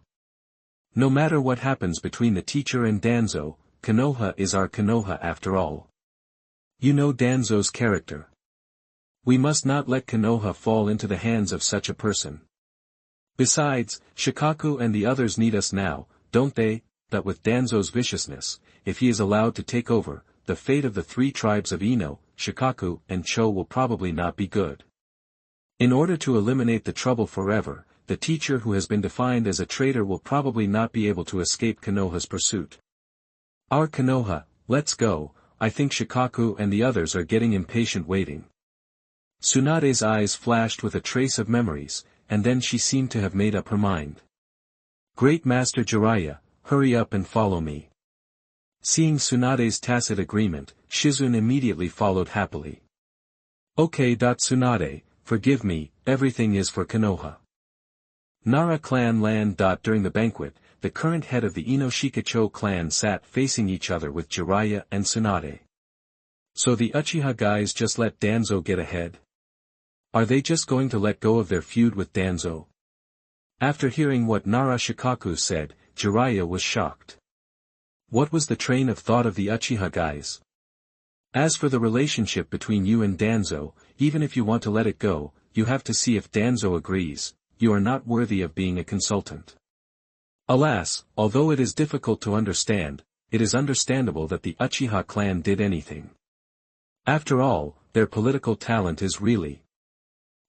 No matter what happens between the teacher and Danzo, Konoha is our Konoha after all. You know Danzo's character. We must not let Konoha fall into the hands of such a person. Besides, Shikaku and the others need us now, don't they? That with Danzo's viciousness, if he is allowed to take over, the fate of the 3 tribes of Ino, Shikaku, and Cho will probably not be good. In order to eliminate the trouble forever, the teacher who has been defined as a traitor will probably not be able to escape Konoha's pursuit. Our Konoha, let's go. I think Shikaku and the others are getting impatient waiting. Tsunade's eyes flashed with a trace of memories, and then she seemed to have made up her mind. Great Master Jiraiya, hurry up and follow me. Seeing Tsunade's tacit agreement, Shizune immediately followed happily. Okay. Tsunade, forgive me, everything is for Konoha. Nara clan land. During the banquet, the current head of the Ino Shikacho clan sat facing each other with Jiraiya and Tsunade. So the Uchiha guys just let Danzo get ahead? Are they just going to let go of their feud with Danzo? After hearing what Nara Shikaku said, Jiraiya was shocked. What was the train of thought of the Uchiha guys? As for the relationship between you and Danzo, even if you want to let it go, you have to see if Danzo agrees. You are not worthy of being a consultant. Alas, although it is difficult to understand, it is understandable that the Uchiha clan did anything. After all, their political talent is really.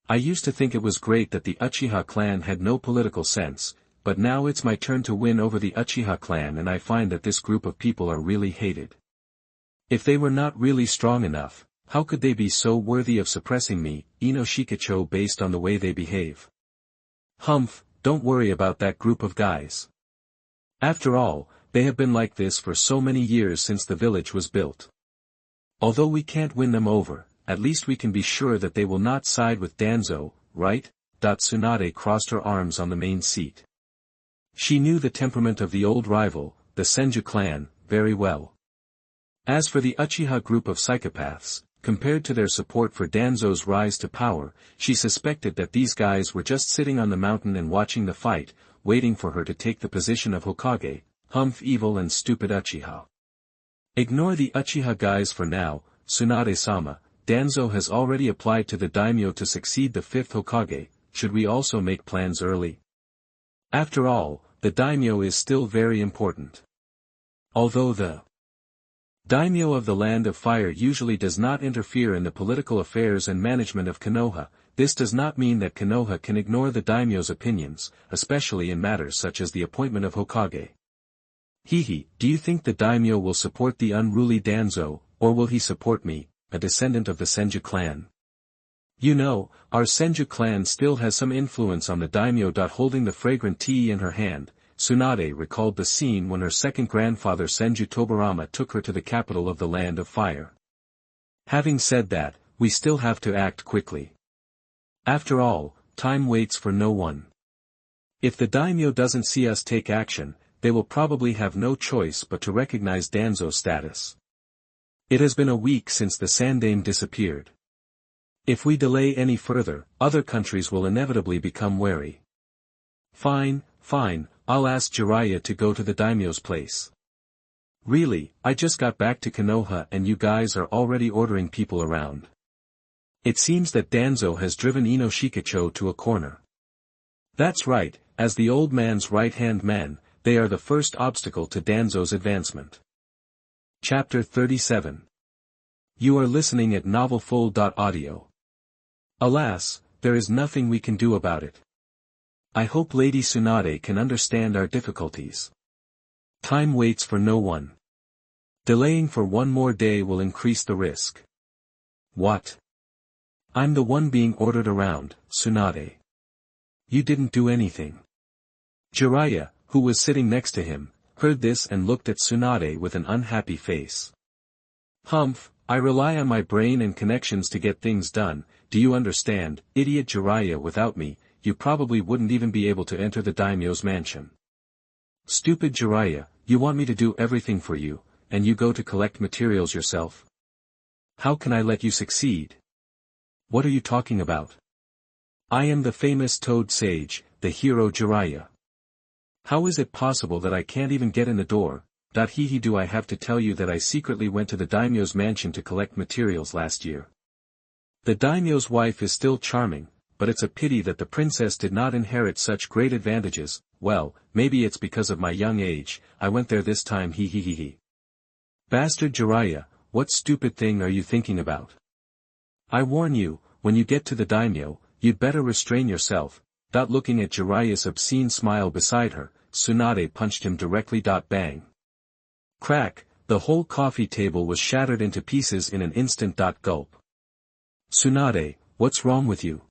I used to think it was great that the Uchiha clan had no political sense, but now it's my turn to win over the Uchiha clan and I find that this group of people are really hated. If they were not really strong enough, how could they be so worthy of suppressing me, Ino Shikacho, based on the way they behave? Humph, don't worry about that group of guys. After all, they have been like this for so many years since the village was built. Although we can't win them over, at least we can be sure that they will not side with Danzo, right? Tsunade crossed her arms on the main seat. She knew the temperament of the old rival, the Senju clan, very well. As for the Uchiha group of psychopaths, compared to their support for Danzo's rise to power, she suspected that these guys were just sitting on the mountain and watching the fight, waiting for her to take the position of Hokage. Humph, evil and stupid Uchiha. Ignore the Uchiha guys for now, Tsunade-sama. Danzo has already applied to the daimyo to succeed the 5th Hokage. Should we also make plans early? After all, the daimyo is still very important. Although the daimyo of the Land of Fire usually does not interfere in the political affairs and management of Konoha, this does not mean that Konoha can ignore the daimyo's opinions, especially in matters such as the appointment of Hokage. Hihi, do you think the daimyo will support the unruly Danzo, or will he support me, a descendant of the Senju clan? You know, our Senju clan still has some influence on the daimyo. Holding the fragrant tea in her hand, Tsunade recalled the scene when her second grandfather Senju Tobarama took her to the capital of the Land of Fire. Having said that, we still have to act quickly. After all, time waits for no one. If the daimyo doesn't see us take action, they will probably have no choice but to recognize Danzo's status. It has been a week since the Sandaime disappeared. If we delay any further, other countries will inevitably become wary. Fine, I'll ask Jiraiya to go to the daimyo's place. Really, I just got back to Konoha and you guys are already ordering people around. It seems that Danzo has driven Ino Shikacho to a corner. That's right, as the old man's right-hand man, they are the first obstacle to Danzo's advancement. Chapter 37. You are listening at novelfull.audio. Alas, there is nothing we can do about it. I hope Lady Tsunade can understand our difficulties. Time waits for no one. Delaying for one more day will increase the risk. What? I'm the one being ordered around, Tsunade. You didn't do anything. Jiraiya, who was sitting next to him, heard this and looked at Tsunade with an unhappy face. Humph, I rely on my brain and connections to get things done, do you understand, idiot Jiraiya? Without me, you probably wouldn't even be able to enter the daimyo's mansion. Stupid Jiraiya, you want me to do everything for you, and you go to collect materials yourself? How can I let you succeed? What are you talking about? I am the famous Toad Sage, the hero Jiraiya. How is it possible that I can't even get in the door? Hihi, do I have to tell you that I secretly went to the daimyo's mansion to collect materials last year? The daimyo's wife is still charming, but it's a pity that the princess did not inherit such great advantages. Well, maybe it's because of my young age, I went there this time. He. Bastard Jiraiya, what stupid thing are you thinking about? I warn you, when you get to the daimyo, you'd better restrain yourself. Looking at Jiraiya's obscene smile beside her, Tsunade punched him directly. Bang. Crack, the whole coffee table was shattered into pieces in an instant. Gulp. Tsunade, what's wrong with you?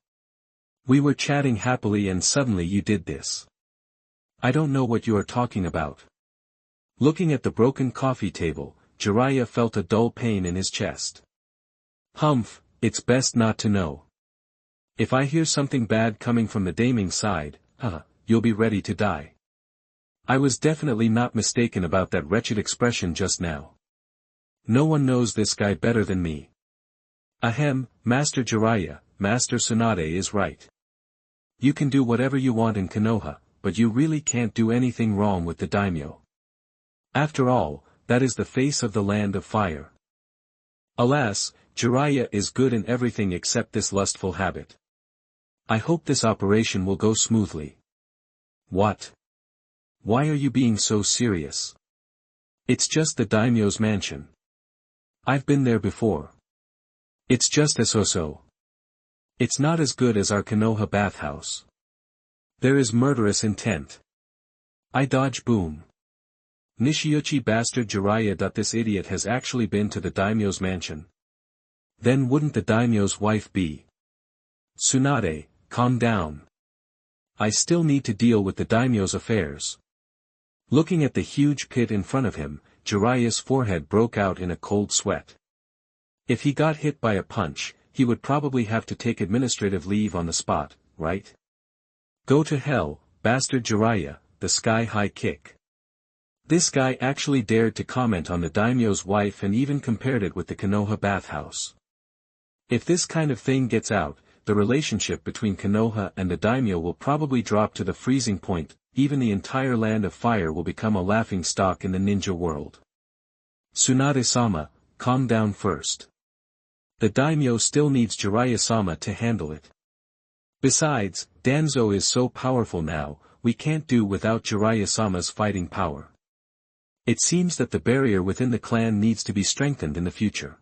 We were chatting happily and suddenly you did this. I don't know what you are talking about. Looking at the broken coffee table, Jiraiya felt a dull pain in his chest. Humph, it's best not to know. If I hear something bad coming from the daiming side, you'll be ready to die. I was definitely not mistaken about that wretched expression just now. No one knows this guy better than me. Ahem, Master Jiraiya, Master Tsunade is right. You can do whatever you want in Konoha, but you really can't do anything wrong with the daimyo. After all, that is the face of the land of fire. Alas, Jiraiya is good in everything except this lustful habit. I hope this operation will go smoothly. What? Why are you being so serious? It's just the daimyo's mansion. I've been there before. It's just a so-so. It's not as good as our Konoha bathhouse. There is murderous intent. I dodge boom. Nishiuchi bastard Jiraiya. This idiot has actually been to the daimyo's mansion. Then wouldn't the daimyo's wife be? Tsunade, calm down. I still need to deal with the daimyo's affairs. Looking at the huge pit in front of him, Jiraiya's forehead broke out in a cold sweat. If he got hit by a punch, he would probably have to take administrative leave on the spot, right? Go to hell, bastard Jiraiya, the sky-high kick. This guy actually dared to comment on the daimyo's wife and even compared it with the Konoha bathhouse. If this kind of thing gets out, the relationship between Konoha and the daimyo will probably drop to the freezing point, even the entire land of fire will become a laughingstock in the ninja world. Tsunade-sama, calm down first. The daimyo still needs Jiraiya-sama to handle it. Besides, Danzo is so powerful now, we can't do without Jiraiya-sama's fighting power. It seems that the barrier within the clan needs to be strengthened in the future.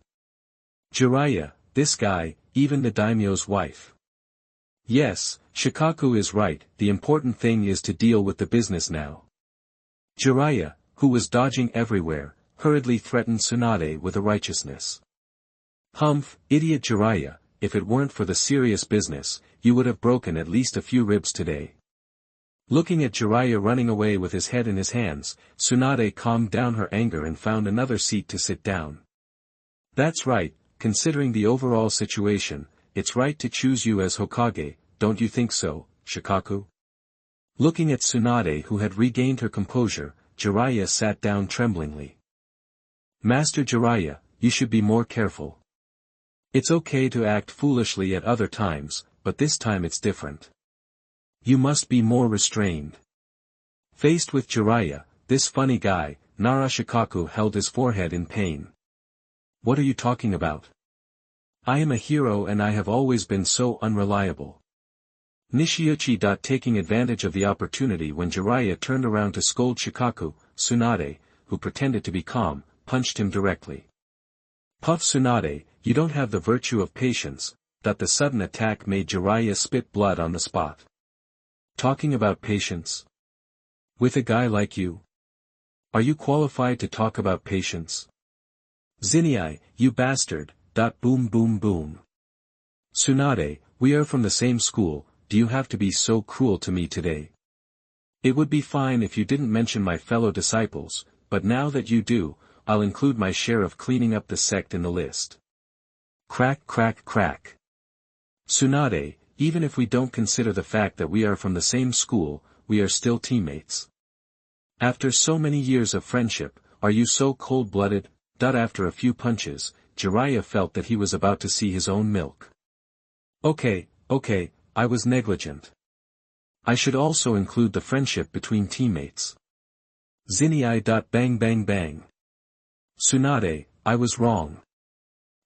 Jiraiya, this guy, even the daimyo's wife. Yes, Shikaku is right, the important thing is to deal with the business now. Jiraiya, who was dodging everywhere, hurriedly threatened Tsunade with a righteousness. Humph, idiot Jiraiya, if it weren't for the serious business, you would have broken at least a few ribs today. Looking at Jiraiya running away with his head in his hands, Tsunade calmed down her anger and found another seat to sit down. That's right, considering the overall situation, it's right to choose you as Hokage, don't you think so, Shikaku? Looking at Tsunade who had regained her composure, Jiraiya sat down tremblingly. Master Jiraiya, you should be more careful. It's okay to act foolishly at other times, but this time it's different. You must be more restrained. Faced with Jiraiya, this funny guy, Nara Shikaku held his forehead in pain. What are you talking about? I am a hero and I have always been so unreliable. Nishiuchi. Taking advantage of the opportunity when Jiraiya turned around to scold Shikaku, Tsunade, who pretended to be calm, punched him directly. Puff Tsunade, you don't have the virtue of patience. The sudden attack made Jiraiya spit blood on the spot. Talking about patience? With a guy like you? Are you qualified to talk about patience? Zinai, you bastard, boom boom boom. Tsunade, we are from the same school, do you have to be so cruel to me today? It would be fine if you didn't mention my fellow disciples, but now that you do, I'll include my share of cleaning up the sect in the list. Crack crack crack. Tsunade, even if we don't consider the fact that we are from the same school, we are still teammates. After so many years of friendship, are you so cold-blooded? After a few punches, Jiraiya felt that he was about to see his own milk. Okay, I was negligent. I should also include the friendship between teammates. Zinai. Bang bang bang. Tsunade, I was wrong.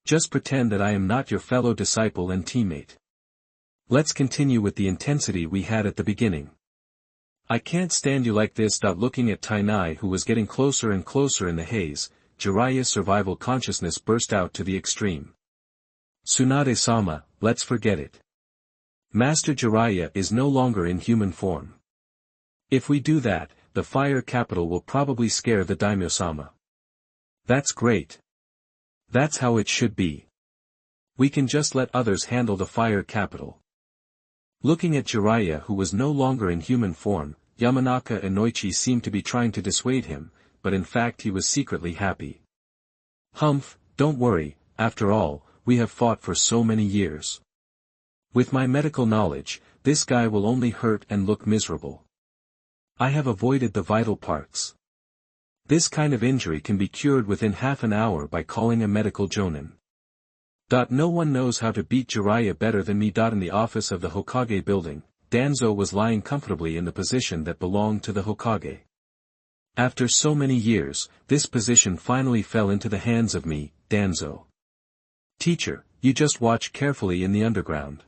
Just pretend that I am not your fellow disciple and teammate. Let's continue with the intensity we had at the beginning. I can't stand you like this. Looking at Tainai who was getting closer and closer in the haze, Jiraiya's survival consciousness burst out to the extreme. Tsunade-sama, let's forget it. Master Jiraiya is no longer in human form. If we do that, the fire capital will probably scare the daimyo-sama. That's great. That's how it should be. We can just let others handle the fire capital. Looking at Jiraiya who was no longer in human form, Yamanaka and Noichi seemed to be trying to dissuade him, but in fact he was secretly happy. Humph, don't worry, after all, we have fought for so many years. With my medical knowledge, this guy will only hurt and look miserable. I have avoided the vital parts. This kind of injury can be cured within half an hour by calling a medical jonin. No one knows how to beat Jiraiya better than me. In the office of the Hokage building, Danzo was lying comfortably in the position that belonged to the Hokage. After so many years, this position finally fell into the hands of me, Danzo. Teacher, you just watch carefully in the underground.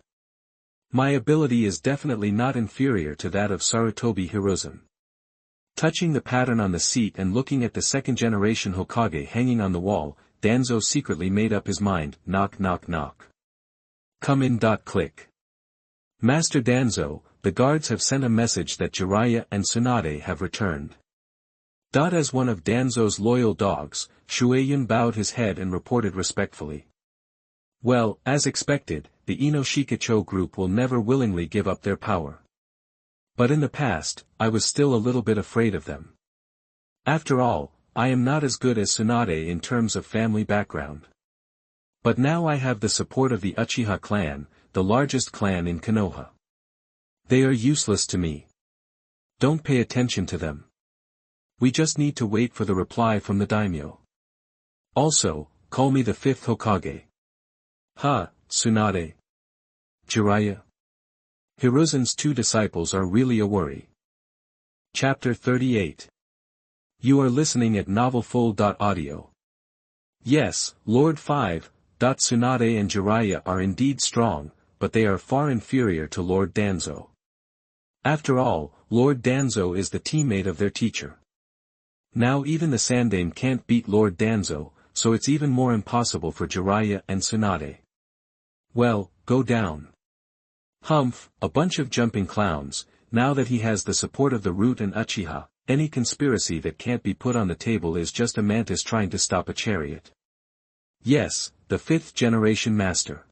My ability is definitely not inferior to that of Sarutobi Hiruzen. Touching the pattern on the seat and looking at the second-generation Hokage hanging on the wall, Danzo secretly made up his mind. Knock knock knock. Come in. Click. Master Danzo, the guards have sent a message that Jiraiya and Tsunade have returned. As one of Danzo's loyal dogs, Shueiyun bowed his head and reported respectfully. Well, as expected, the Inoshikacho group will never willingly give up their power. But in the past, I was still a little bit afraid of them. After all, I am not as good as Tsunade in terms of family background. But now I have the support of the Uchiha clan, the largest clan in Konoha. They are useless to me. Don't pay attention to them. We just need to wait for the reply from the daimyo. Also, call me the fifth Hokage. Tsunade. Jiraiya. Hiruzen's two disciples are really a worry. Chapter 38. You are listening at novelfull.audio. Yes, Lord 5. Tsunade and Jiraiya are indeed strong, but they are far inferior to Lord Danzo. After all, Lord Danzo is the teammate of their teacher. Now even the Sandaime can't beat Lord Danzo, so it's even more impossible for Jiraiya and Tsunade. Well, go down. Humph, a bunch of jumping clowns. Now that he has the support of the Root and Uchiha, any conspiracy that can't be put on the table is just a mantis trying to stop a chariot. Yes, the fifth-generation master.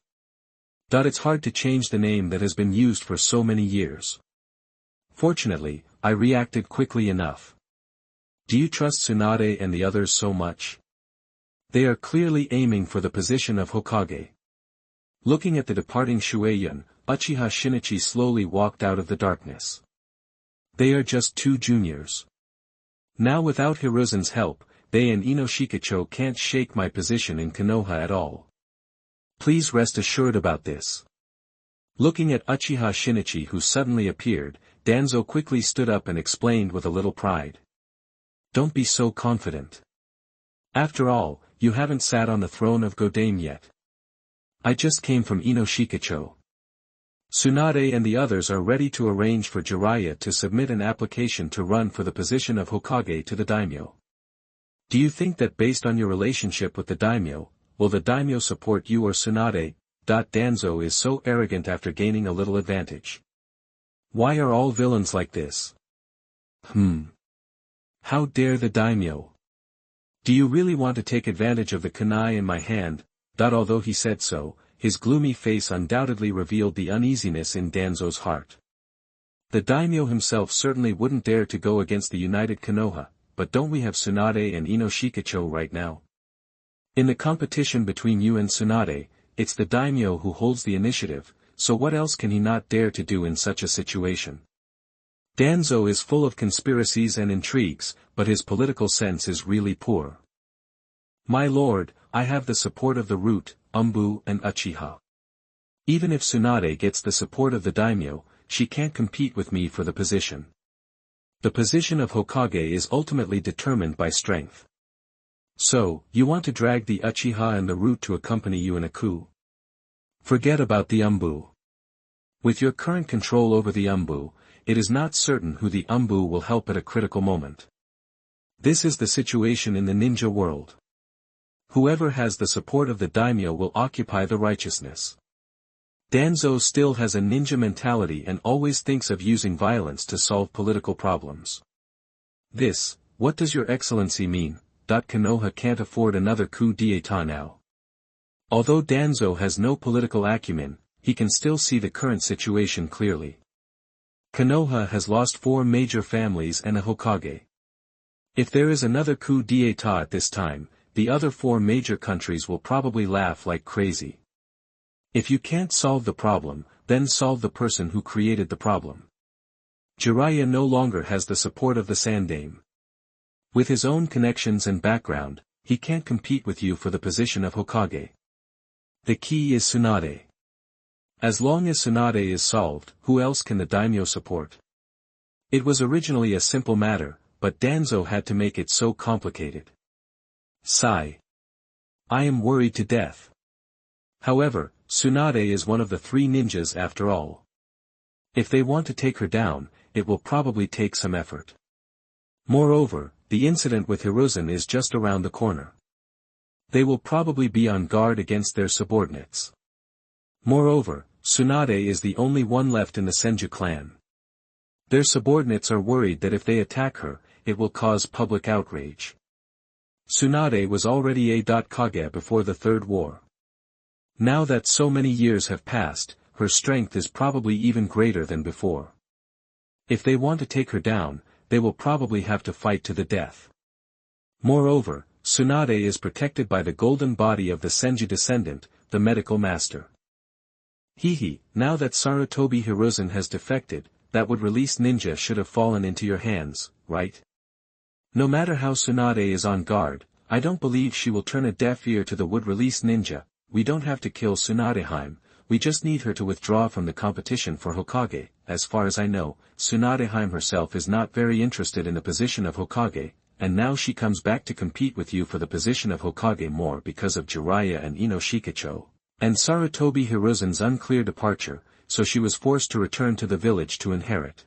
It's hard to change the name that has been used for so many years. Fortunately, I reacted quickly enough. Do you trust Tsunade and the others so much? They are clearly aiming for the position of Hokage. Looking at the departing Shueiyun, Uchiha Shinichi slowly walked out of the darkness. They are just two juniors. Now without Hiruzen's help, they and Inoshikacho can't shake my position in Konoha at all. Please rest assured about this. Looking at Uchiha Shinichi who suddenly appeared, Danzo quickly stood up and explained with a little pride. Don't be so confident. After all, you haven't sat on the throne of Godame yet. I just came from Inoshikacho. Tsunade and the others are ready to arrange for Jiraiya to submit an application to run for the position of Hokage to the daimyo. Do you think that based on your relationship with the daimyo, will the daimyo support you or Tsunade? Danzo is so arrogant after gaining a little advantage. Why are all villains like this? How dare the daimyo? Do you really want to take advantage of the kunai in my hand? Although he said so, his gloomy face undoubtedly revealed the uneasiness in Danzo's heart. The daimyo himself certainly wouldn't dare to go against the united Konoha, but don't we have Tsunade and Inoshikacho right now? In the competition between you and Tsunade, it's the daimyo who holds the initiative, so what else can he not dare to do in such a situation? Danzo is full of conspiracies and intrigues, but his political sense is really poor. My lord, I have the support of the Root, Umbu and Uchiha. Even if Tsunade gets the support of the daimyo, she can't compete with me for the position. The position of Hokage is ultimately determined by strength. So, you want to drag the Uchiha and the Root to accompany you in a coup? Forget about the Umbu. With your current control over the Umbu, it is not certain who the Umbu will help at a critical moment. This is the situation in the ninja world. Whoever has the support of the daimyo will occupy the righteousness. Danzo still has a ninja mentality and always thinks of using violence to solve political problems. What does your excellency mean? Konoha can't afford another coup d'état now. Although Danzo has no political acumen, he can still see the current situation clearly. Konoha has lost 4 major families and a Hokage. If there is another coup d'état at this time, the other 4 major countries will probably laugh like crazy. If you can't solve the problem, then solve the person who created the problem. Jiraiya no longer has the support of the Sandaime. With his own connections and background, he can't compete with you for the position of Hokage. The key is Tsunade. As long as Tsunade is solved, who else can the daimyo support? It was originally a simple matter, but Danzo had to make it so complicated. Sigh. I am worried to death. However, Tsunade is one of the 3 ninjas after all. If they want to take her down, it will probably take some effort. Moreover, the incident with Hiruzen is just around the corner. They will probably be on guard against their subordinates. Moreover, Tsunade is the only one left in the Senju clan. Their subordinates are worried that if they attack her, it will cause public outrage. Tsunade was already a Kage before the Third War. Now that so many years have passed, her strength is probably even greater than before. If they want to take her down, they will probably have to fight to the death. Moreover, Tsunade is protected by the golden body of the Senju descendant, the medical master. Now that Sarutobi Hiruzen has defected, that would release ninja should have fallen into your hands, right? No matter how Tsunade is on guard, I don't believe she will turn a deaf ear to the would release ninja. We don't have to kill Tsunadeheim, we just need her to withdraw from the competition for Hokage. As far as I know, Tsunadeheim herself is not very interested in the position of Hokage, and now she comes back to compete with you for the position of Hokage more because of Jiraiya and Inoshikacho, and Sarutobi Hiruzen's unclear departure, so she was forced to return to the village to inherit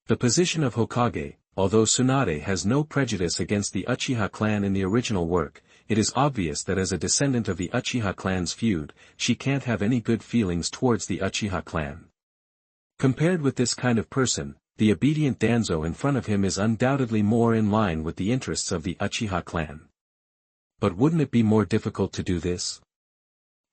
the position of Hokage. Although Tsunade has no prejudice against the Uchiha clan in the original work, it is obvious that as a descendant of the Uchiha clan's feud, she can't have any good feelings towards the Uchiha clan. Compared with this kind of person, the obedient Danzo in front of him is undoubtedly more in line with the interests of the Uchiha clan. But wouldn't it be more difficult to do this?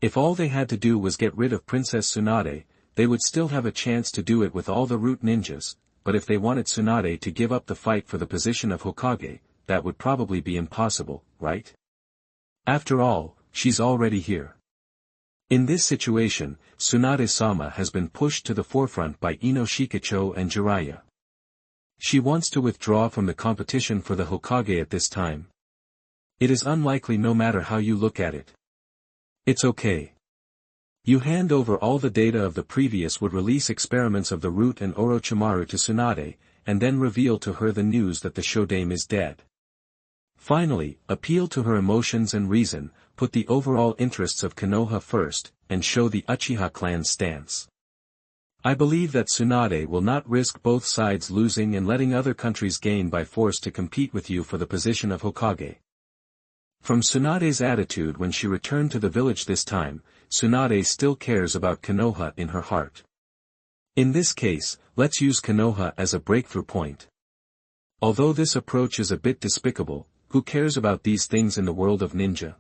If all they had to do was get rid of Princess Tsunade, they would still have a chance to do it with all the root ninjas. But if they wanted Tsunade to give up the fight for the position of Hokage, that would probably be impossible, right? After all, she's already here. In this situation, Tsunade-sama has been pushed to the forefront by Inoshikacho and Jiraiya. She wants to withdraw from the competition for the Hokage at this time. It is unlikely no matter how you look at it. It's okay. You hand over all the data of the previous would-release experiments of the Root and Orochimaru to Tsunade, and then reveal to her the news that the Shodaime is dead. Finally, appeal to her emotions and reason, put the overall interests of Konoha first, and show the Uchiha clan's stance. I believe that Tsunade will not risk both sides losing and letting other countries gain by force to compete with you for the position of Hokage. From Tsunade's attitude when she returned to the village this time, Tsunade still cares about Konoha in her heart. In this case, let's use Konoha as a breakthrough point. Although this approach is a bit despicable, who cares about these things in the world of ninja?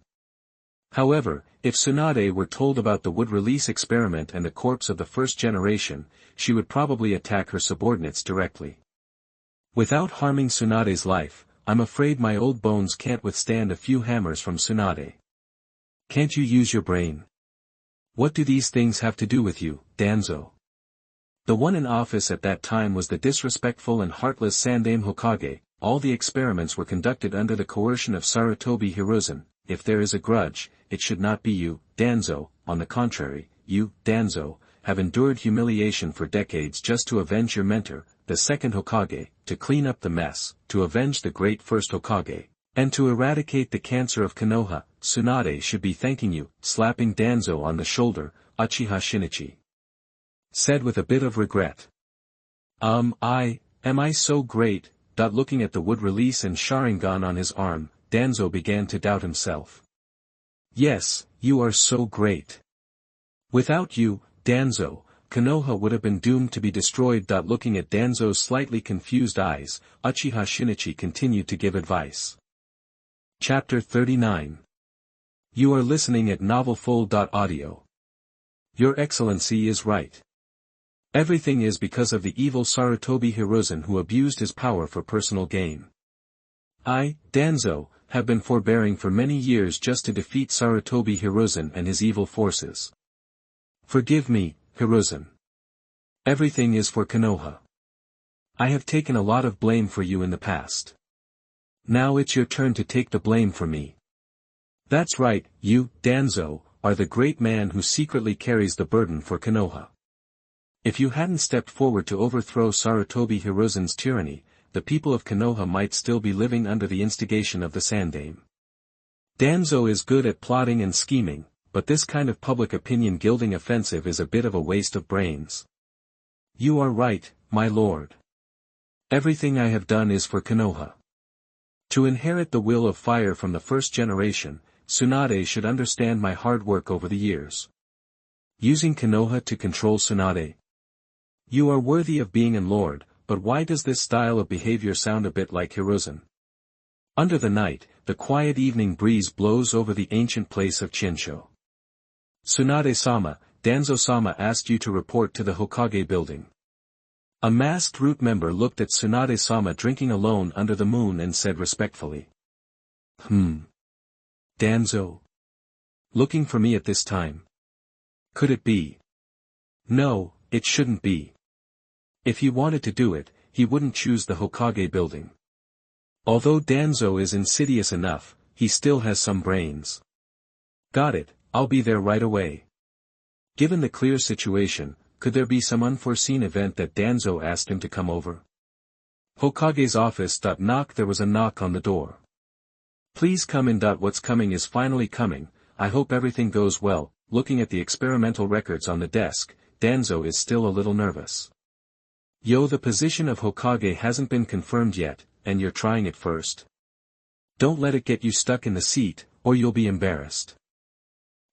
However, if Tsunade were told about the would-release experiment and the corpse of the first generation, she would probably attack her subordinates directly. Without harming Tsunade's life, I'm afraid my old bones can't withstand a few hammers from Tsunade. Can't you use your brain? What do these things have to do with you, Danzo? The one in office at that time was the disrespectful and heartless Sandaime Hokage. All the experiments were conducted under the coercion of Sarutobi Hiruzen. If there is a grudge, it should not be you, Danzo. On the contrary, you, Danzo, have endured humiliation for decades just to avenge your mentor, the second Hokage, to clean up the mess, to avenge the great first Hokage, and to eradicate the cancer of Konoha. Tsunade should be thanking you. Slapping Danzo on the shoulder, Uchiha Shinichi said with a bit of regret. Am I so great? Looking at the would-release and Sharingan on his arm, Danzo began to doubt himself. Yes, you are so great. Without you, Danzo, Konoha would have been doomed to be destroyed. Looking at Danzo's slightly confused eyes, Uchiha Shinichi continued to give advice. Chapter 39. You are listening at novelfull.audio. Your Excellency is right. Everything is because of the evil Sarutobi Hiruzen who abused his power for personal gain. I, Danzo, have been forbearing for many years just to defeat Sarutobi Hiruzen and his evil forces. Forgive me, Hiruzen. Everything is for Konoha. I have taken a lot of blame for you in the past. Now it's your turn to take the blame for me. That's right, you, Danzo, are the great man who secretly carries the burden for Konoha. If you hadn't stepped forward to overthrow Sarutobi Hiruzen's tyranny, the people of Konoha might still be living under the instigation of the Sandaime. Danzo is good at plotting and scheming, but this kind of public opinion gilding offensive is a bit of a waste of brains. You are right, my lord. Everything I have done is for Konoha. To inherit the will of fire from the first generation, Tsunade should understand my hard work over the years. Using Konoha to control Tsunade. You are worthy of being a lord, but why does this style of behavior sound a bit like Hiruzen? Under the night, the quiet evening breeze blows over the ancient place of Chinsho. Tsunade-sama, Danzo-sama asked you to report to the Hokage building. A masked root member looked at Tsunade-sama drinking alone under the moon and said respectfully. Danzo? Looking for me at this time? Could it be? No, it shouldn't be. If he wanted to do it, he wouldn't choose the Hokage building. Although Danzo is insidious enough, he still has some brains. Got it, I'll be there right away. Given the clear situation, could there be some unforeseen event that Danzo asked him to come over? Hokage's office. Knock. There was a knock on the door. Please come in. What's coming is finally coming, I hope everything goes well. Looking at the experimental records on the desk, Danzo is still a little nervous. Yo, the position of Hokage hasn't been confirmed yet, and you're trying it first. Don't let it get you stuck in the seat, or you'll be embarrassed.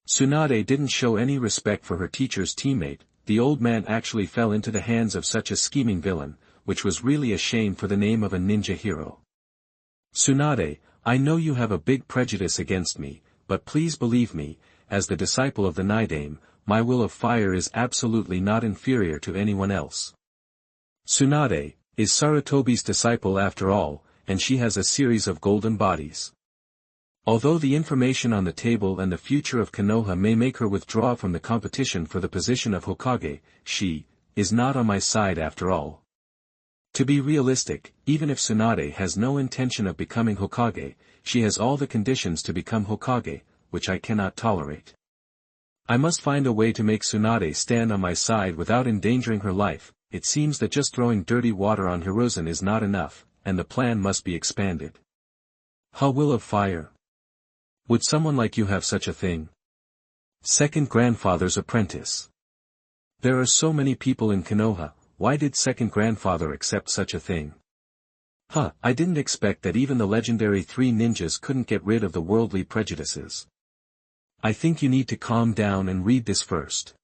Tsunade didn't show any respect for her teacher's teammate. The old man actually fell into the hands of such a scheming villain, which was really a shame for the name of a ninja hero. Tsunade, I know you have a big prejudice against me, but please believe me, as the disciple of the Nidaime, my will of fire is absolutely not inferior to anyone else. Tsunade is Sarutobi's disciple after all, and she has a series of golden bodies. Although the information on the table and the future of Konoha may make her withdraw from the competition for the position of Hokage, she is not on my side after all. To be realistic, even if Tsunade has no intention of becoming Hokage, she has all the conditions to become Hokage, which I cannot tolerate. I must find a way to make Tsunade stand on my side without endangering her life. It seems that just throwing dirty water on Hiruzen is not enough, and the plan must be expanded. How will of fire? Would someone like you have such a thing? Second grandfather's apprentice. There are so many people in Konoha, why did second grandfather accept such a thing? I didn't expect that even the legendary 3 ninjas couldn't get rid of the worldly prejudices. I think you need to calm down and read this first.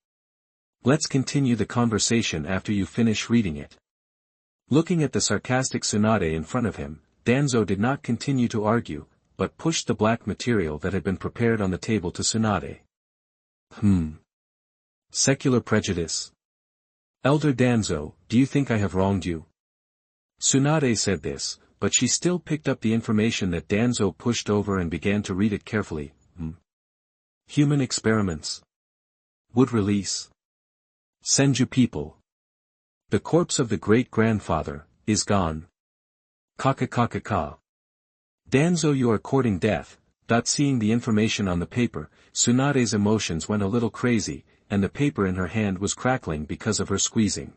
Let's continue the conversation after you finish reading it. Looking at the sarcastic Tsunade in front of him, Danzo did not continue to argue, but pushed the black material that had been prepared on the table to Tsunade. Secular prejudice. Elder Danzo, do you think I have wronged you? Tsunade said this, but she still picked up the information that Danzo pushed over and began to read it carefully. Human experiments. Would release. Senju people. The corpse of the great-grandfather is gone. Ka. Danzo, you are courting death. Seeing the information on the paper, Tsunade's emotions went a little crazy, and the paper in her hand was crackling because of her squeezing.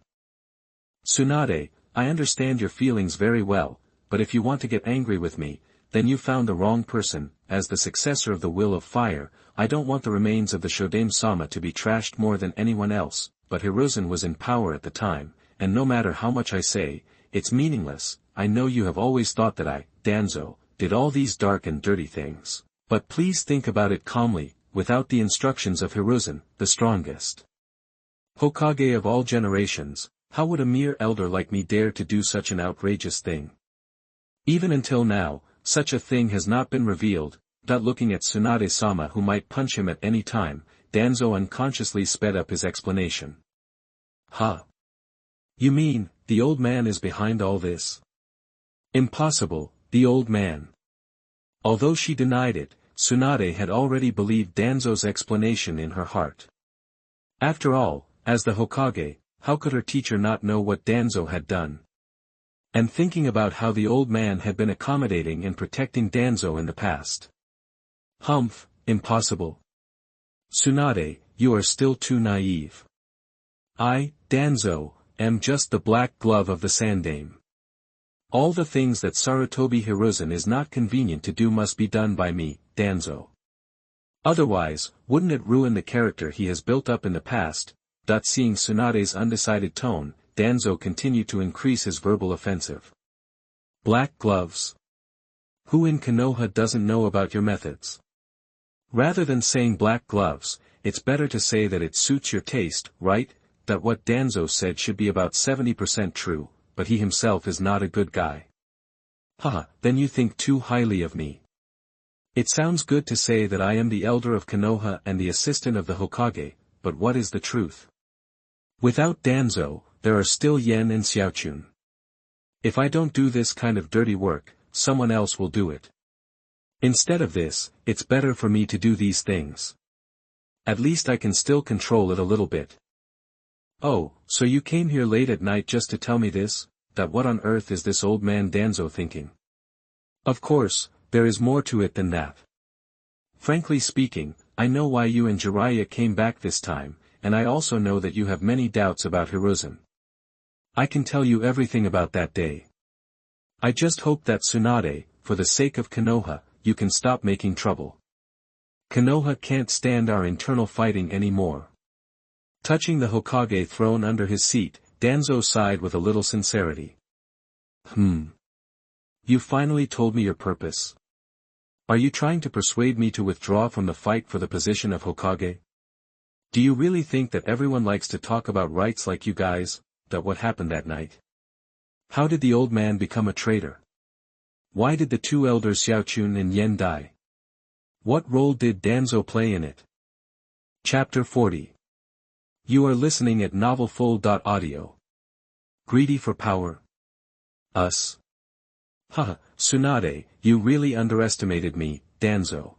Tsunade, I understand your feelings very well, but if you want to get angry with me, then you found the wrong person. As the successor of the Will of Fire, I don't want the remains of the Shodaime-sama to be trashed more than anyone else, but Hiruzen was in power at the time, and no matter how much I say, it's meaningless. I know you have always thought that I, Danzo, did all these dark and dirty things, but please think about it calmly, without the instructions of Hiruzen, the strongest Hokage of all generations. How would a mere elder like me dare to do such an outrageous thing? Even until now, such a thing has not been revealed. Looking at Tsunade-sama who might punch him at any time, Danzo unconsciously sped up his explanation. You mean, the old man is behind all this? Impossible, the old man. Although she denied it, Tsunade had already believed Danzo's explanation in her heart. After all, as the Hokage, how could her teacher not know what Danzo had done? And thinking about how the old man had been accommodating and protecting Danzo in the past. Impossible. Tsunade, you are still too naive. I, Danzo, am just the black glove of the Sandame. All the things that Sarutobi Hiruzen is not convenient to do must be done by me, Danzo. Otherwise, wouldn't it ruin the character he has built up in the past? Seeing Tsunade's undecided tone, Danzo continued to increase his verbal offensive. Black gloves. Who in Konoha doesn't know about your methods? Rather than saying black gloves, it's better to say that it suits your taste, right? That what Danzo said should be about 70% true, but he himself is not a good guy. Haha, then you think too highly of me. It sounds good to say that I am the elder of Konoha and the assistant of the Hokage, but what is the truth? Without Danzo, there are still Yen and Xiaochun. If I don't do this kind of dirty work, someone else will do it. Instead of this, it's better for me to do these things. At least I can still control it a little bit. Oh, so you came here late at night just to tell me this? That what on earth is this old man Danzo thinking? Of course, there is more to it than that. Frankly speaking, I know why you and Jiraiya came back this time, and I also know that you have many doubts about Hiruzen. I can tell you everything about that day. I just hope that Tsunade, for the sake of Konoha, you can stop making trouble. Konoha can't stand our internal fighting anymore. Touching the Hokage throne under his seat, Danzo sighed with a little sincerity. You finally told me your purpose. Are you trying to persuade me to withdraw from the fight for the position of Hokage? Do you really think that everyone likes to talk about rights like you guys, that what happened that night? How did the old man become a traitor? Why did the two elders Xiaochun and Yen die? What role did Danzo play in it? Chapter 40. You are listening at novelfull.audio. Greedy for power? Us? Haha, Tsunade, you really underestimated me, Danzo.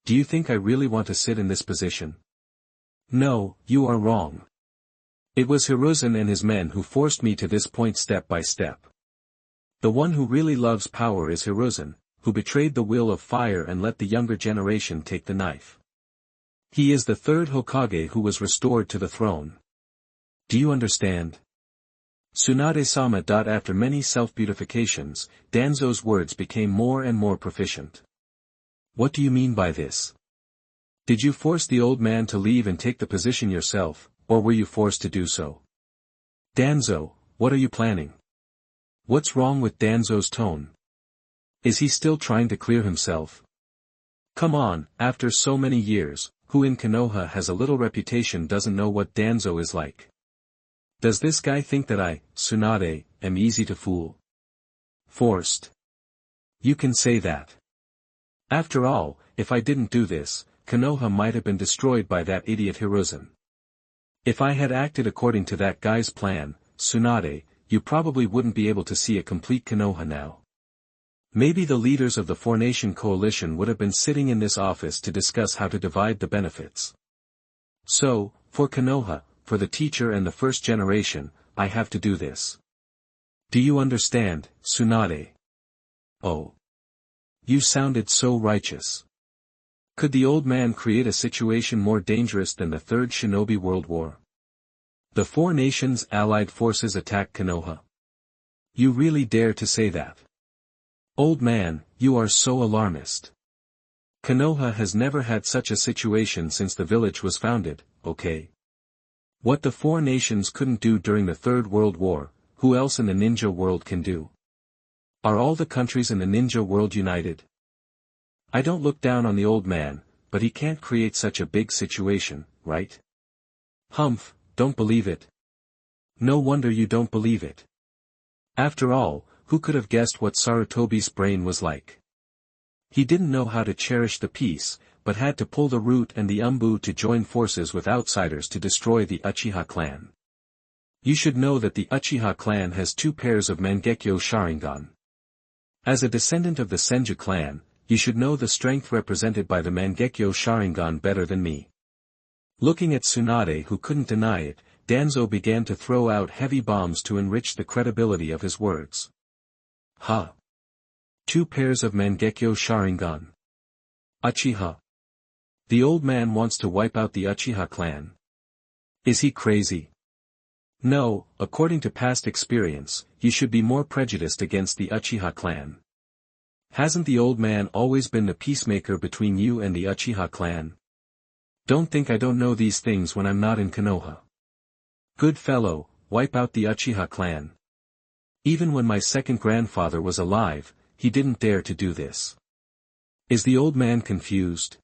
Do you think I really want to sit in this position? No, you are wrong. It was Hiruzen and his men who forced me to this point step by step. The one who really loves power is Hiruzen, who betrayed the will of fire and let the younger generation take the knife. He is the third Hokage who was restored to the throne. Do you understand? Tsunade-sama. After many self-beautifications, Danzo's words became more and more proficient. What do you mean by this? Did you force the old man to leave and take the position yourself, or were you forced to do so? Danzo, what are you planning? What's wrong with Danzo's tone? Is he still trying to clear himself? Come on, after so many years, who in Konoha has a little reputation doesn't know what Danzo is like? Does this guy think that I, Tsunade, am easy to fool? Forced? You can say that. After all, if I didn't do this, Konoha might have been destroyed by that idiot Hiruzen. If I had acted according to that guy's plan, Tsunade, you probably wouldn't be able to see a complete Konoha now. Maybe the leaders of the Four-Nation Coalition would have been sitting in this office to discuss how to divide the benefits. So, for Konoha, for the teacher and the first generation, I have to do this. Do you understand, Tsunade? Oh. You sounded so righteous. Could the old man create a situation more dangerous than the Third Shinobi World War? The four nations' allied forces attack Konoha. You really dare to say that? Old man, you are so alarmist. Konoha has never had such a situation since the village was founded, okay? What the four nations couldn't do during the Third World War, who else in the ninja world can do? Are all the countries in the ninja world united? I don't look down on the old man, but he can't create such a big situation, right? Humph, don't believe it. No wonder you don't believe it. After all, who could have guessed what Sarutobi's brain was like? He didn't know how to cherish the peace, but had to pull the root and the umbu to join forces with outsiders to destroy the Uchiha clan. You should know that the Uchiha clan has 2 pairs of Mangekyo Sharingan. As a descendant of the Senju clan, you should know the strength represented by the Mangekyo Sharingan better than me. Looking at Tsunade, who couldn't deny it, Danzo began to throw out heavy bombs to enrich the credibility of his words. Ha! 2 pairs of Mangekyo Sharingan. Uchiha. The old man wants to wipe out the Uchiha clan. Is he crazy? No, according to past experience, you should be more prejudiced against the Uchiha clan. Hasn't the old man always been the peacemaker between you and the Uchiha clan? Don't think I don't know these things when I'm not in Konoha. Good fellow, wipe out the Uchiha clan. Even when my second grandfather was alive, he didn't dare to do this. Is the old man confused?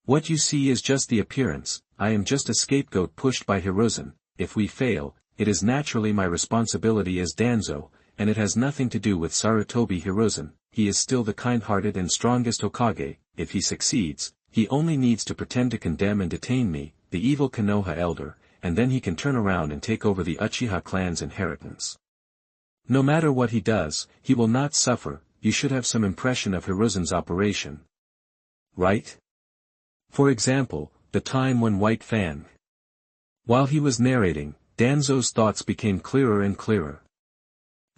What you see is just the appearance. I am just a scapegoat pushed by Hiruzen. If we fail, it is naturally my responsibility as Danzo, and it has nothing to do with Sarutobi Hiruzen. He is still the kind-hearted and strongest Hokage. If he succeeds, he only needs to pretend to condemn and detain me, the evil Konoha elder, and then he can turn around and take over the Uchiha clan's inheritance. No matter what he does, he will not suffer. You should have some impression of Hiruzen's operation. Right? For example, the time when White Fang. While he was narrating, Danzo's thoughts became clearer and clearer.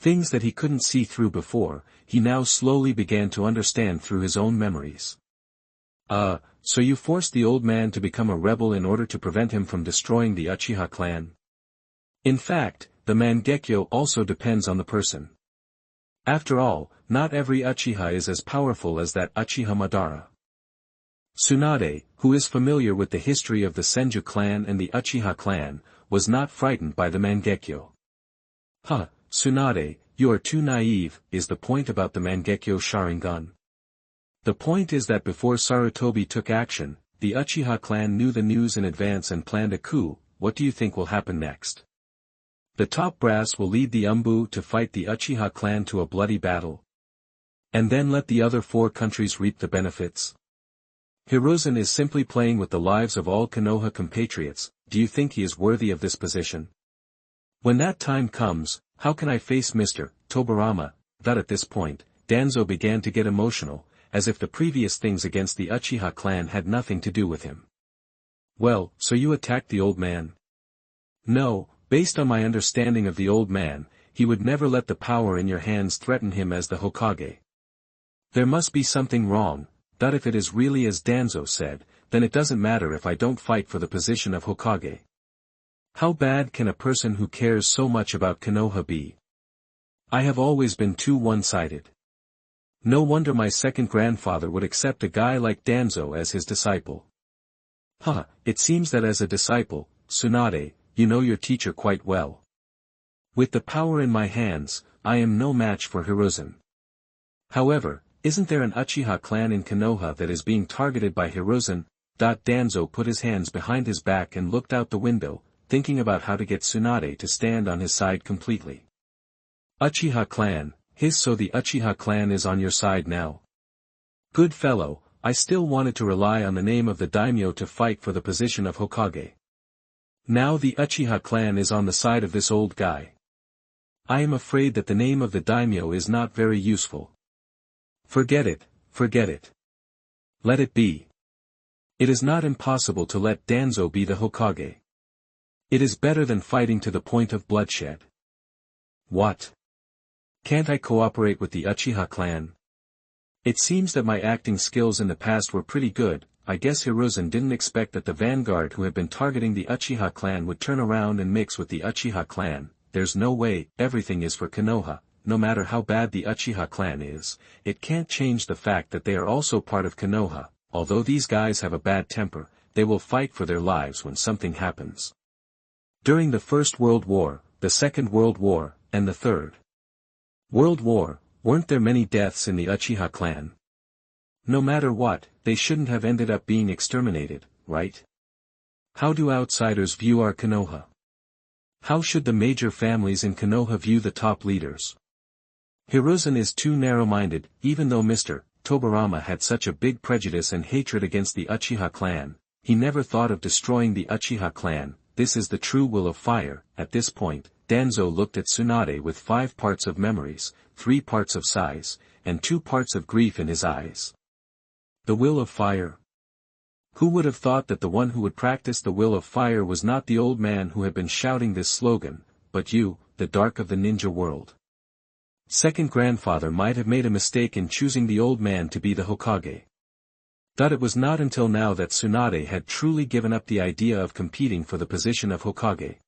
Things that he couldn't see through before, he now slowly began to understand through his own memories. So you forced the old man to become a rebel in order to prevent him from destroying the Uchiha clan? In fact, the Mangekyo also depends on the person. After all, not every Uchiha is as powerful as that Uchiha Madara. Tsunade, who is familiar with the history of the Senju clan and the Uchiha clan, was not frightened by the Mangekyo. Tsunade, you are too naive. Is the point about the Mangekyo Sharingan? The point is that before Sarutobi took action, the Uchiha clan knew the news in advance and planned a coup. What do you think will happen next? The top brass will lead the Umbu to fight the Uchiha clan to a bloody battle. And then let the other 4 countries reap the benefits? Hiruzen is simply playing with the lives of all Konoha compatriots. Do you think he is worthy of this position? When that time comes, how can I face Mr. Tobirama? That at this point, Danzo began to get emotional, as if the previous things against the Uchiha clan had nothing to do with him. Well, so you attacked the old man? No, based on my understanding of the old man, he would never let the power in your hands threaten him as the Hokage. There must be something wrong. That if it is really as Danzo said, then it doesn't matter if I don't fight for the position of Hokage. How bad can a person who cares so much about Konoha be? I have always been too one-sided. No wonder my second grandfather would accept a guy like Danzo as his disciple. It seems that as a disciple, Tsunade, you know your teacher quite well. With the power in my hands, I am no match for Hiruzen. However, isn't there an Uchiha clan in Konoha that is being targeted by Hiruzen? Danzo put his hands behind his back and looked out the window, thinking about how to get Tsunade to stand on his side completely. Uchiha clan, so the Uchiha clan is on your side now. Good fellow, I still wanted to rely on the name of the daimyo to fight for the position of Hokage. Now the Uchiha clan is on the side of this old guy. I am afraid that the name of the daimyo is not very useful. Forget it, forget it. Let it be. It is not impossible to let Danzo be the Hokage. It is better than fighting to the point of bloodshed. What? Can't I cooperate with the Uchiha clan? It seems that my acting skills in the past were pretty good. I guess Hiruzen didn't expect that the vanguard who had been targeting the Uchiha clan would turn around and mix with the Uchiha clan. There's no way. Everything is for Konoha. No matter how bad the Uchiha clan is, it can't change the fact that they are also part of Konoha. Although these guys have a bad temper, they will fight for their lives when something happens. During the First World War, the Second World War, and the Third World War, weren't there many deaths in the Uchiha clan? No matter what, they shouldn't have ended up being exterminated, right? How do outsiders view our Konoha? How should the major families in Konoha view the top leaders? Hiruzen is too narrow-minded. Even though Mr. Tobirama had such a big prejudice and hatred against the Uchiha clan, he never thought of destroying the Uchiha clan. This is the true will of fire. At this point, Danzo looked at Tsunade with 5 parts of memories, 3 parts of size, and 2 parts of grief in his eyes. The will of fire. Who would have thought that the one who would practice the will of fire was not the old man who had been shouting this slogan, but you, the dark of the ninja world? Second grandfather might have made a mistake in choosing the old man to be the Hokage. That it was not until now that Tsunade had truly given up the idea of competing for the position of Hokage.